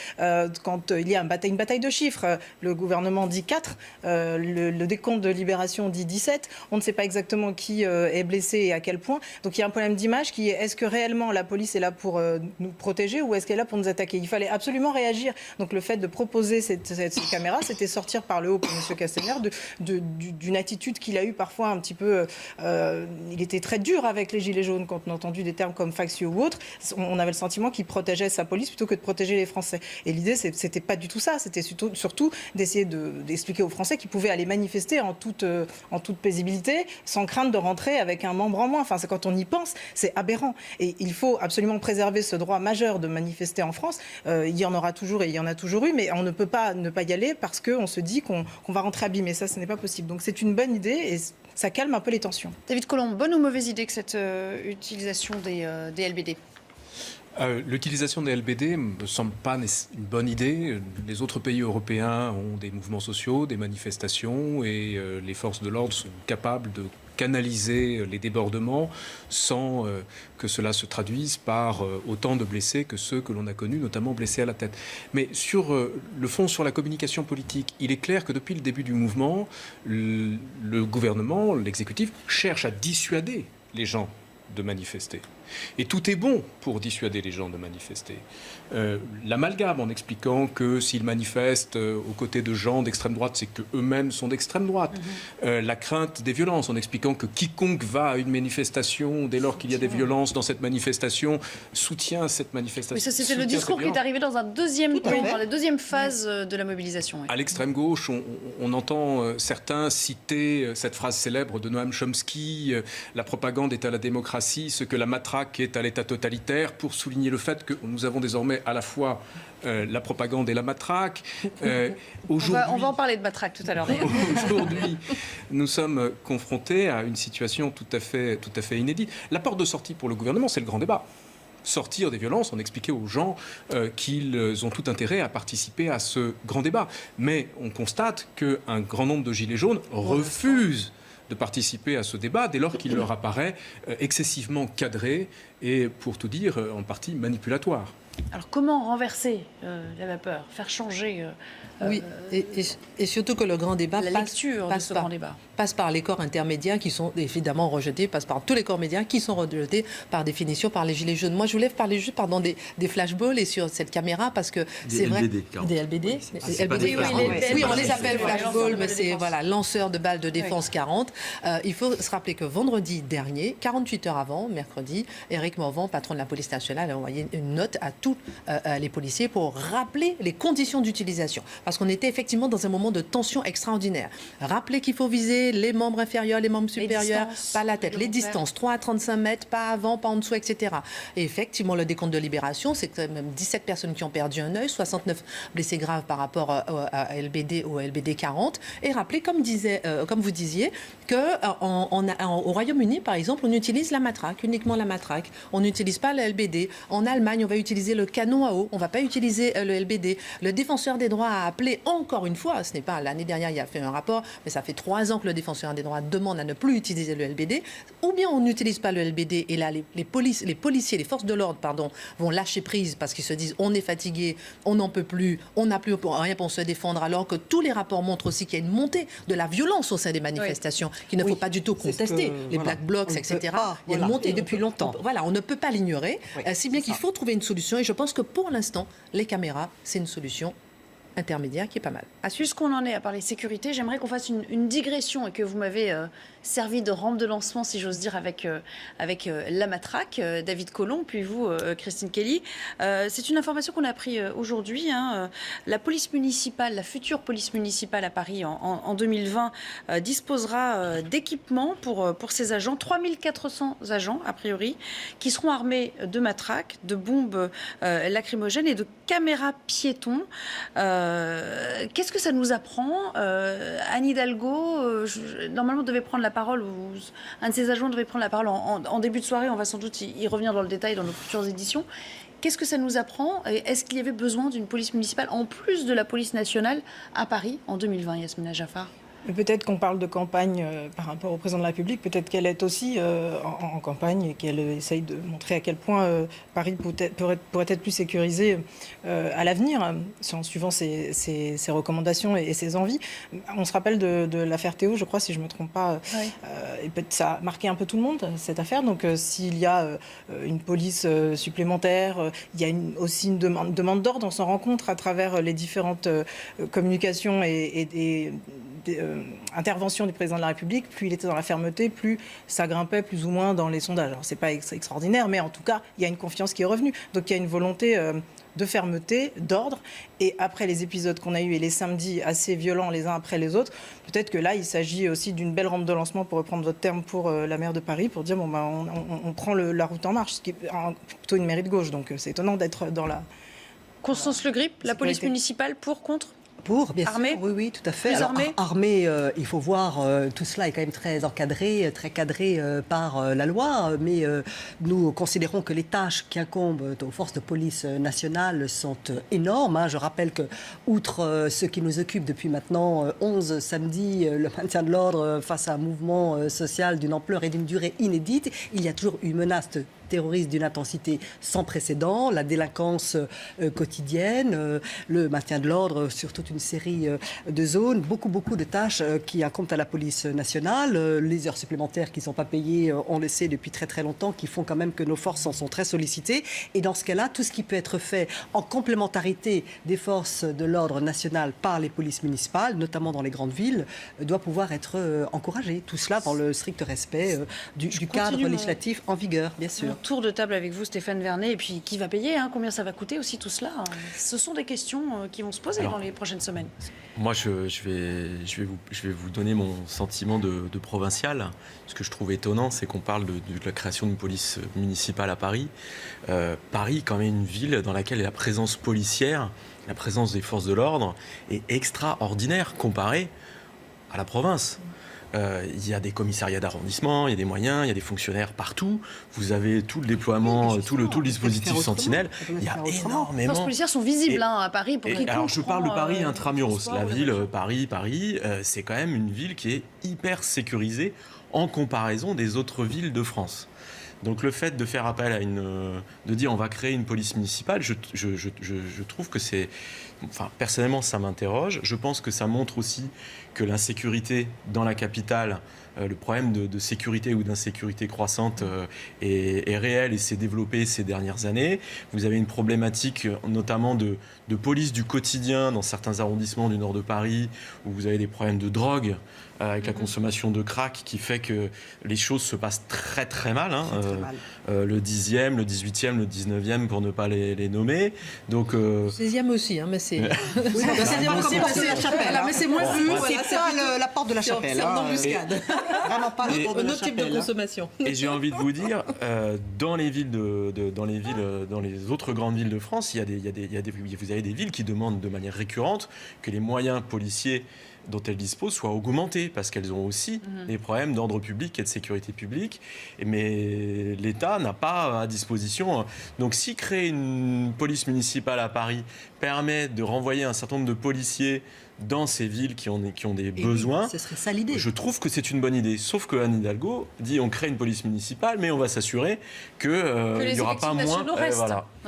quand il y a une bataille de chiffres. Le gouvernement dit 4, le décompte de Libération dit 17. On ne sait pas exactement qui est blessé et à quel point. Donc il y a un problème d'image qui est, est-ce que réellement la police est là pour nous protéger ou est-ce qu'elle est là pour nous attaquer? Il fallait absolument réagir. Donc le fait de proposer cette caméra, c'était sortir par le haut pour M. Castaner d'une attitude qu'il a eue parfois un petit peu... il était très dur avec les Gilets jaunes quand on a entendu des termes comme factieux ou autres. On avait le sentiment qu'il protégeait sa police plutôt que de protéger les Français. Et l'idée, c'était pas du tout ça. C'était surtout d'essayer d'expliquer aux Français qu'ils pouvaient aller manifester en toute paisibilité, sans crainte de rentrer avec un membre en moins. Enfin, quand on y pense, c'est aberrant. Et il faut absolument préserver ce droit majeur de manifester en France. Il y en aura toujours et il y en a toujours eu, mais on ne peut pas ne pas y aller parce qu'on se dit qu'on va rentrer abîmé. Ça, ce n'est pas possible. Donc c'est une bonne idée et ça calme un peu les tensions. David Colomb, bonne ou mauvaise idée que cette utilisation des LBD? L'utilisation des LBD ne me semble pas une bonne idée. Les autres pays européens ont des mouvements sociaux, des manifestations et les forces de l'ordre sont capables de canaliser les débordements sans que cela se traduise par autant de blessés que ceux que l'on a connus, notamment blessés à la tête. Mais sur le fond, sur la communication politique, il est clair que depuis le début du mouvement, le gouvernement, l'exécutif, cherche à dissuader les gens de manifester. Et tout est bon pour dissuader les gens de manifester. L'amalgame en expliquant que s'ils manifestent aux côtés de gens d'extrême droite, c'est qu'eux-mêmes sont d'extrême droite. La crainte des violences en expliquant que quiconque va à une manifestation, dès lors qu'il y a des violences dans cette manifestation, soutient cette manifestation. Mais ça, c'était le discours qui est arrivé dans un deuxième temps, dans la deuxième phase de la mobilisation. Oui. À l'extrême gauche, on entend certains citer cette phrase célèbre de Noam Chomsky, la propagande est à la démocratie, ce que la matraque est à l'État totalitaire, pour souligner le fait que nous avons désormais à la fois la propagande et la matraque. On va en parler de matraque tout à l'heure. Aujourd'hui, nous sommes confrontés à une situation tout à fait inédite. La porte de sortie pour le gouvernement, c'est le grand débat. Sortir des violences, on expliquait aux gens qu'ils ont tout intérêt à participer à ce grand débat. Mais on constate qu'un grand nombre de gilets jaunes refusent de participer à ce débat dès lors qu'il leur apparaît excessivement cadré et, pour tout dire, en partie manipulatoire. Alors comment renverser la vapeur, faire changer oui, et surtout que le grand débat passe par les corps intermédiaires qui sont évidemment rejetés, passe par tous les corps médias qui sont rejetés par définition par les Gilets jaunes. Moi, je voulais parler juste des flashballs et sur cette caméra parce que c'est vrai... Des LBD. Oui, on les appelle flashballs, mais c'est lanceurs de balles de défense 40. Il faut se rappeler que vendredi dernier, 48 heures avant, mercredi, Éric Morvan, patron de la police nationale, a envoyé une note à tous les policiers pour rappeler les conditions d'utilisation. Parce qu'on était effectivement dans un moment de tension extraordinaire. Rappeler qu'il faut viser les membres inférieurs, les membres supérieurs, pas la tête. Les distances, 3 à 35 mètres, pas avant, pas en dessous, etc. Et effectivement, le décompte de libération, c'est quand même 17 personnes qui ont perdu un œil, 69 blessés graves par rapport à LBD ou à LBD 40. Et rappeler, comme vous disiez, qu'au Royaume-Uni, par exemple, on utilise la matraque, uniquement la matraque. On n'utilise pas le LBD. En Allemagne, on va utiliser le canon à eau. On ne va pas utiliser le LBD. Le défenseur des droits a appelé encore une fois, ce n'est pas l'année dernière, il a fait un rapport, mais ça fait 3 ans que le défenseur des droits demande à ne plus utiliser le LBD. Ou bien on n'utilise pas le LBD et là, les policiers, les forces de l'ordre, vont lâcher prise parce qu'ils se disent on est fatigué, on n'en peut plus, on n'a plus rien pour se défendre, alors que tous les rapports montrent aussi qu'il y a une montée de la violence au sein des manifestations qu'il ne faut pas du tout contester. Les Black Blocs, etc. Il y a une montée depuis longtemps. Voilà, on ne peut pas l'ignorer, si bien qu'il faut trouver une solution. Et je pense que pour l'instant, les caméras, c'est une solution intermédiaire qui est pas mal. Puisqu'on en est à parler sécurité, j'aimerais qu'on fasse une digression et que vous m'avez servi de rampe de lancement, si j'ose dire, avec la matraque, David Collomb, puis vous, Christine Kelly. C'est une information qu'on a appris aujourd'hui. La police municipale, la future police municipale à Paris en 2020 disposera d'équipements pour ses agents, 3400 agents a priori, qui seront armés de matraques, de bombes lacrymogènes et de caméras piétons. Qu'est-ce que ça nous apprend? Anne Hidalgo, normalement, devait prendre la parole, ou un de ses agents devait prendre la parole en début de soirée. On va sans doute y revenir dans le détail dans nos futures éditions. Qu'est-ce que ça nous apprend? Est-ce qu'il y avait besoin d'une police municipale en plus de la police nationale à Paris en 2020, Yasmina Jaffar? Peut-être qu'on parle de campagne par rapport au président de la République, peut-être qu'elle est aussi en campagne et qu'elle essaye de montrer à quel point Paris pourrait être plus sécurisé à l'avenir, en suivant ses recommandations et ses envies. On se rappelle de l'affaire Théo, je crois, si je ne me trompe pas. Et ça a marqué un peu tout le monde, cette affaire. Donc s'il y a une police supplémentaire, il y a aussi une demande d'ordre. On s'en rend compte à travers les différentes communications et intervention du président de la République. Plus il était dans la fermeté, plus ça grimpait plus ou moins dans les sondages. Alors c'est pas extraordinaire, mais en tout cas, il y a une confiance qui est revenue. Donc il y a une volonté de fermeté, d'ordre. Et après les épisodes qu'on a eus et les samedis assez violents les uns après les autres, peut-être que là, il s'agit aussi d'une belle rampe de lancement, pour reprendre votre terme, pour la maire de Paris, pour dire on prend la route en marche, ce qui est plutôt une mairie de gauche. Donc c'est étonnant d'être dans la... Constance Le Grip, la police municipale, contre? Pour, bien armée. sûr, oui, tout à fait. Alors, armée, il faut voir, tout cela est quand même très encadré, très cadré par la loi, mais nous considérons que les tâches qui incombent aux forces de police nationales sont énormes. Je rappelle que, outre ceux qui nous occupent depuis maintenant 11 samedis, le maintien de l'ordre face à un mouvement social d'une ampleur et d'une durée inédite, il y a toujours une menace terroriste d'une intensité sans précédent, la délinquance quotidienne, le maintien de l'ordre sur toute une série de zones, beaucoup de tâches qui incombent à la police nationale, les heures supplémentaires qui ne sont pas payées, on le sait depuis très longtemps, qui font quand même que nos forces en sont très sollicitées. Et dans ce cas-là, tout ce qui peut être fait en complémentarité des forces de l'ordre national par les polices municipales, notamment dans les grandes villes, doit pouvoir être encouragé. Tout cela dans le strict respect du cadre législatif en vigueur, bien sûr. Tour de table avec vous, Stéphane Vernet, et puis qui va payer, combien ça va coûter aussi tout cela? Ce sont des questions qui vont se poser dans les prochaines semaines. Moi, je vais vous donner mon sentiment de provincial. Ce que je trouve étonnant, c'est qu'on parle de la création d'une police municipale à Paris. Paris, quand même, une ville dans laquelle la présence policière, la présence des forces de l'ordre est extraordinaire comparée à la province. Il y a des commissariats d'arrondissement, il y a des moyens, il y a des fonctionnaires partout. Vous avez tout le déploiement, tout le dispositif Sentinelle. Il y a énormément. Les forces policières sont visibles à Paris. Alors je parle de Paris intramuros. La ville Paris, c'est quand même une ville qui est hyper sécurisée en comparaison des autres villes de France. Donc le fait de faire appel à de dire on va créer une police municipale, je trouve que c'est... Enfin, personnellement, ça m'interroge. Je pense que ça montre aussi que l'insécurité dans la capitale le problème de sécurité ou d'insécurité croissante est réel et s'est développé ces dernières années. Vous avez une problématique notamment de police du quotidien dans certains arrondissements du nord de Paris où vous avez des problèmes de drogue avec la consommation de crack qui fait que les choses se passent très très mal. Le 10e, le 18e, le 19e pour ne pas les nommer. Donc, 16e aussi, mais c'est... Oui, le 16e aussi, c'est la chapelle. Mais c'est moins vu. C'est pas la porte de la chapelle. C'est d'embuscade. Vraiment pas la porte de la Un autre type de chapelle. consommation. Et j'ai envie de vous dire, dans les autres grandes villes de France, vous avez des villes qui demandent de manière récurrente que les moyens policiers dont elles disposent soient augmentés parce qu'elles ont aussi des problèmes d'ordre public et de sécurité publique. Mais l'État n'a pas à disposition. Donc si créer une police municipale à Paris permet de renvoyer un certain nombre de policiers dans ces villes qui ont des besoins, ce serait ça l'idée. Je trouve que c'est une bonne idée. Sauf que Anne Hidalgo dit on crée une police municipale, mais on va s'assurer qu'il n'y aura pas moins.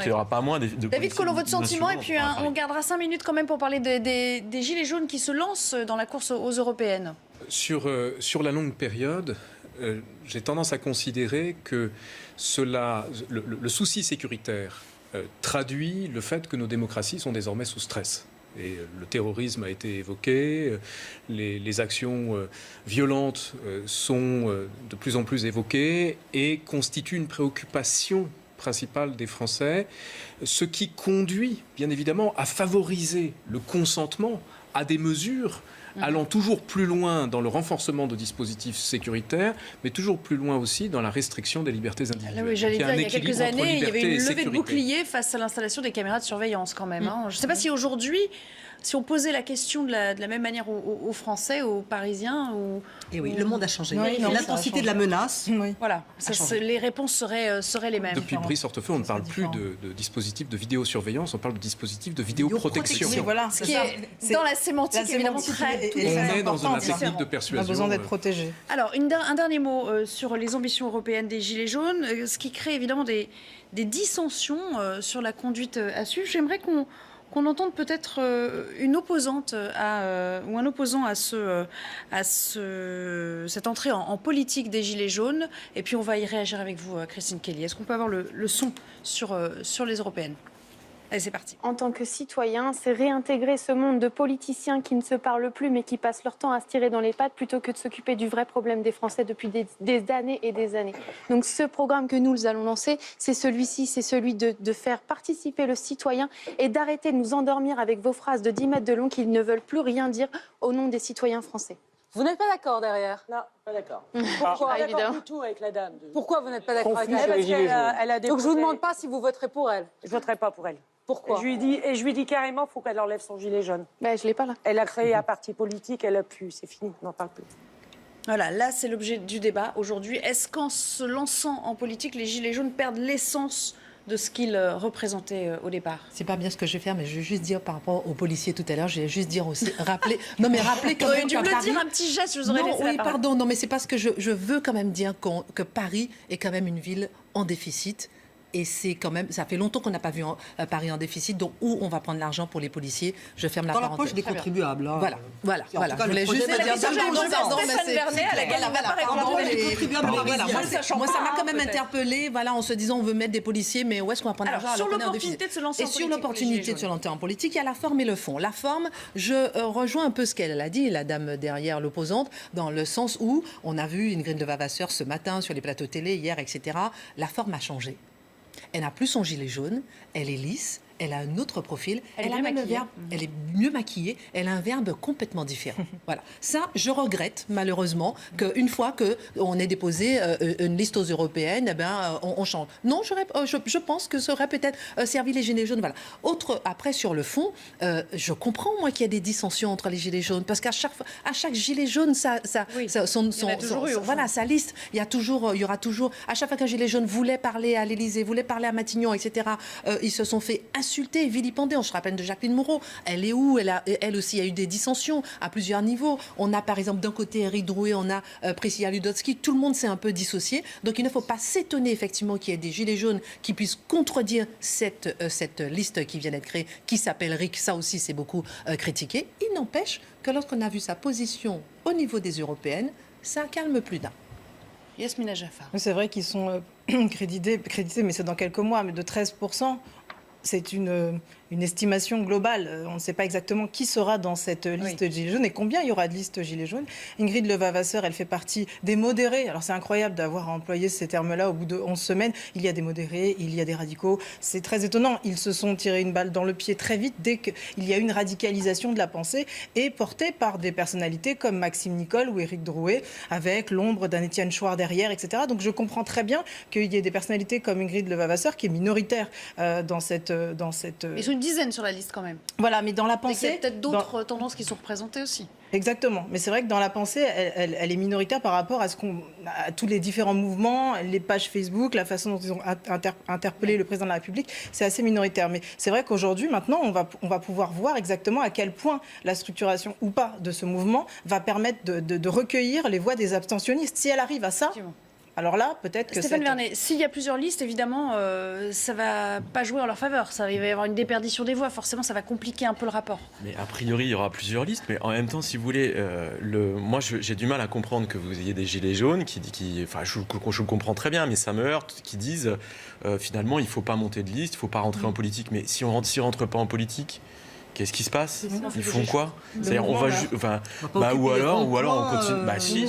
Il y aura pas moins de David Collomb, votre sentiment, et puis nationaux. on gardera 5 minutes quand même pour parler des gilets jaunes qui se lancent dans la course aux européennes. Sur la longue période, j'ai tendance à considérer que le souci sécuritaire traduit le fait que nos démocraties sont désormais sous stress. Et le terrorisme a été évoqué, les actions violentes sont de plus en plus évoquées et constituent une préoccupation principale des Français, ce qui conduit bien évidemment à favoriser le consentement à des mesures allant toujours plus loin dans le renforcement de dispositifs sécuritaires, mais toujours plus loin aussi dans la restriction des libertés individuelles. Oui, j'allais dire, il y a quelques années, il y avait une levée de bouclier face à l'installation des caméras de surveillance quand même. Je ne sais pas si aujourd'hui, si on posait la question de la même manière aux Français, aux Parisiens... Et oui, le monde a changé. Oui, l'intensité de la menace... Voilà, les réponses seraient les mêmes. Depuis le Brice-Hortefeux, on ne parle plus de dispositifs de vidéosurveillance, on parle de dispositifs de vidéoprotection. Voilà, ce qui est dans la sémantique, évidemment, très on est dans une technique de persuasion. On a besoin d'être protégé. Alors, un dernier mot sur les ambitions européennes des Gilets jaunes, ce qui crée évidemment des dissensions sur la conduite à suivre. J'aimerais qu'on entende peut-être une opposante ou un opposant à cette entrée en politique des Gilets jaunes. Et puis on va y réagir avec vous, Christine Kelly. Est-ce qu'on peut avoir le son sur les européennes ? Allez, c'est parti. En tant que citoyen, c'est réintégrer ce monde de politiciens qui ne se parlent plus mais qui passent leur temps à se tirer dans les pattes plutôt que de s'occuper du vrai problème des Français depuis des années et des années. Donc ce programme que nous allons lancer, c'est celui-ci, c'est celui de faire participer le citoyen et d'arrêter de nous endormir avec vos phrases de 10 mètres de long qu'ils ne veulent plus rien dire au nom des citoyens français. Vous n'êtes pas d'accord derrière? Non, pas d'accord. Pourquoi, Pas d'accord du tout avec la dame. Pourquoi vous n'êtes pas d'accord avec elle? Parce qu'elle a des Donc je vous projets. demande pas si vous voterez pour elle. Je voterai pas pour elle. Pourquoi? Je lui dis carrément, il faut qu'elle enlève son gilet jaune. Ben, je l'ai pas là. Elle a créé un parti politique, elle a pu, c'est fini, on n'en parle plus. Voilà, là c'est l'objet du débat aujourd'hui. Est-ce qu'en se lançant en politique, les Gilets jaunes perdent l'essence de ce qu'ils représentaient au départ? C'est pas bien ce que je vais faire, mais je vais juste dire par rapport aux policiers tout à l'heure, je vais juste dire aussi, rappeler quand même tu me le dire, un petit geste, je vous aurais laissé la parole. Pardon, non, mais c'est parce que je veux quand même dire que Paris est quand même une ville en déficit. Et c'est quand même, ça fait longtemps qu'on n'a pas vu Paris en déficit, donc où on va prendre l'argent pour les policiers? Je ferme la parenthèse. Dans la poche des contribuables. Hein. Voilà. Je voulais juste dire ça. Stéphane Vernet, à laquelle on n'a pas répondu. Moi, ça m'a quand même interpellée, en se disant on veut mettre des policiers, mais où est-ce qu'on va prendre l'argent? Sur l'opportunité de se lancer en politique. Et sur l'opportunité de se lancer en politique, il y a la forme et le fond. La forme, je rejoins un peu ce qu'elle a dit, la dame derrière l'opposante, dans le sens où on a vu Ingrid de Vavasseur ce matin sur les plateaux télé, hier, etc. La forme a changé. Elle n'a plus son gilet jaune, elle est lisse, elle a un autre profil, elle a même un verbe, elle est mieux maquillée, elle a un verbe complètement différent. Voilà. Ça, je regrette malheureusement qu'une fois qu'on ait déposé une liste aux européennes, on change. Non, je pense que ça aurait peut-être servi les gilets jaunes. Voilà. Après, sur le fond, je comprends moi qu'il y a des dissensions entre les gilets jaunes, parce qu'à chaque gilet jaune, sa liste, il y aura toujours, à chaque fois qu'un gilet jaune voulait parler à l'Élysée, voulait parler à Matignon, etc., ils se sont fait insulter, vilipender. On se rappelle de Jacqueline Moreau. Elle est où? Elle aussi a eu des dissensions à plusieurs niveaux. On a par exemple d'un côté Éric Drouet, on a Priscilla Ludowski. Tout le monde s'est un peu dissocié. Donc il ne faut pas s'étonner effectivement qu'il y ait des gilets jaunes qui puissent contredire cette liste qui vient d'être créée, qui s'appelle RIC. Ça aussi, c'est beaucoup critiqué. Il n'empêche que lorsqu'on a vu sa position au niveau des européennes, ça calme plus d'un. Yasmina Jaffar. C'est vrai qu'ils sont crédités, mais c'est dans quelques mois, mais de 13%. C'est une estimation globale. On ne sait pas exactement qui sera dans cette liste Gilets jaunes et combien il y aura de listes Gilets jaunes. Ingrid Levavasseur, elle fait partie des modérés. Alors c'est incroyable d'avoir employé ces termes-là au bout de 11 semaines. Il y a des modérés, il y a des radicaux. C'est très étonnant. Ils se sont tirés une balle dans le pied très vite dès qu'il y a une radicalisation de la pensée et portée par des personnalités comme Maxime Nicole ou Éric Drouet, avec l'ombre d'un Étienne Chouard derrière, etc. Donc je comprends très bien qu'il y ait des personnalités comme Ingrid Levavasseur, qui est minoritaire dans cette... Ils sont une dizaine sur la liste quand même. Voilà, mais dans la pensée... Il y a peut-être d'autres tendances qui sont représentées aussi. Exactement. Mais c'est vrai que dans la pensée, elle est minoritaire par rapport à tous les différents mouvements, les pages Facebook, la façon dont ils ont interpellé le président de la République. C'est assez minoritaire. Mais c'est vrai qu'aujourd'hui, maintenant, on va pouvoir voir exactement à quel point la structuration ou pas de ce mouvement va permettre de recueillir les voix des abstentionnistes. Si elle arrive à ça... Alors là, peut-être que Stéphane Vernet, s'il y a plusieurs listes, évidemment, ça ne va pas jouer en leur faveur. Il va y avoir une déperdition des voix. Forcément, ça va compliquer un peu le rapport. Mais a priori, il y aura plusieurs listes. Mais en même temps, si vous voulez, moi, j'ai du mal à comprendre que vous ayez des gilets jaunes enfin, je le comprends très bien, mais ça me heurte, qui disent finalement, il ne faut pas monter de liste, il ne faut pas rentrer en politique. Mais si on ne rentre pas en politique, qu'est-ce qui se passe? Ils font quoi? C'est-à-dire, ou alors on continue. Bah si,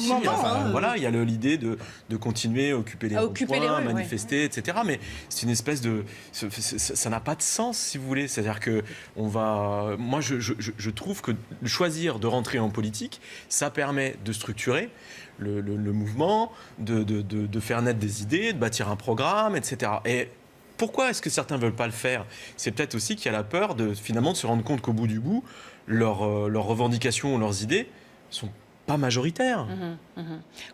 voilà, il y a l'idée de continuer à occuper les ronds-points, manifester, etc. Mais c'est une espèce de, ça n'a pas de sens, si vous voulez. C'est-à-dire que moi, je trouve que choisir de rentrer en politique, ça permet de structurer le mouvement, de faire naître des idées, de bâtir un programme, etc. Et pourquoi est-ce que certains ne veulent pas le faire? C'est peut-être aussi qu'il y a la peur finalement de se rendre compte qu'au bout du bout, leurs revendications ou leurs idées sont pas majoritaires.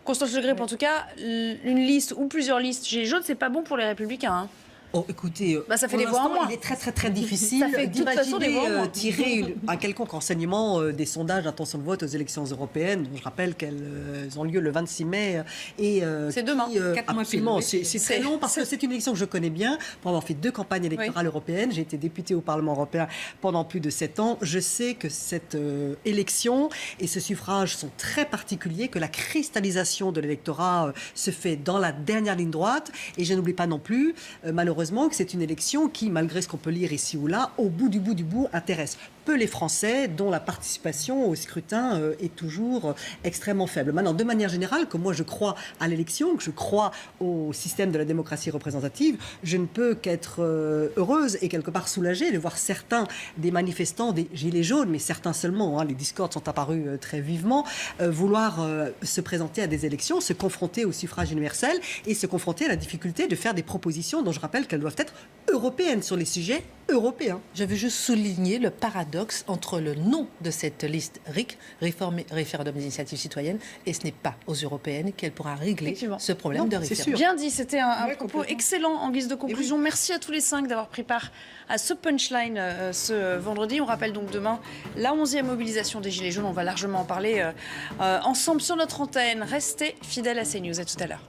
Constance Le Grip, en tout cas, une liste ou plusieurs listes Gilets jaunes, c'est pas bon pour les Républicains. Hein. Oh, écoutez, ça fait des voix en moins. Il est très très très difficile d'imaginer tirer un quelconque enseignement des sondages d'intention de vote aux élections européennes, dont je rappelle qu'elles ont lieu le 26 mai. C'est demain. 4 mois absolument, c'est très long parce que c'est une élection que je connais bien, pour avoir fait 2 campagnes électorales européennes. J'ai été députée au Parlement européen pendant plus de 7 ans. Je sais que cette élection et ce suffrage sont très particuliers, que la cristallisation de l'électorat se fait dans la dernière ligne droite. Et je n'oublie pas non plus, malheureusement, que c'est une élection qui, malgré ce qu'on peut lire ici ou là, au bout du bout, intéresse peu les Français, dont la participation au scrutin est toujours extrêmement faible. Maintenant, de manière générale, comme moi je crois à l'élection, que je crois au système de la démocratie représentative, je ne peux qu'être heureuse et quelque part soulagée de voir certains des manifestants, des gilets jaunes, mais certains seulement, les discordes sont apparus très vivement, vouloir se présenter à des élections, se confronter au suffrage universel et se confronter à la difficulté de faire des propositions dont je rappelle qu'elles doivent être européennes sur les sujets européens. Je veux juste souligner le paradoxe entre le nom de cette liste RIC, référendum d'initiative citoyenne, et ce n'est pas aux européennes qu'elle pourra régler ce problème de référendum. Bien dit, c'était un propos excellent en guise de conclusion. Merci à tous les 5 d'avoir pris part à ce punchline ce vendredi. On rappelle donc demain la 11e mobilisation des Gilets jaunes. On va largement en parler ensemble sur notre antenne. Restez fidèles à CNews. À tout à l'heure.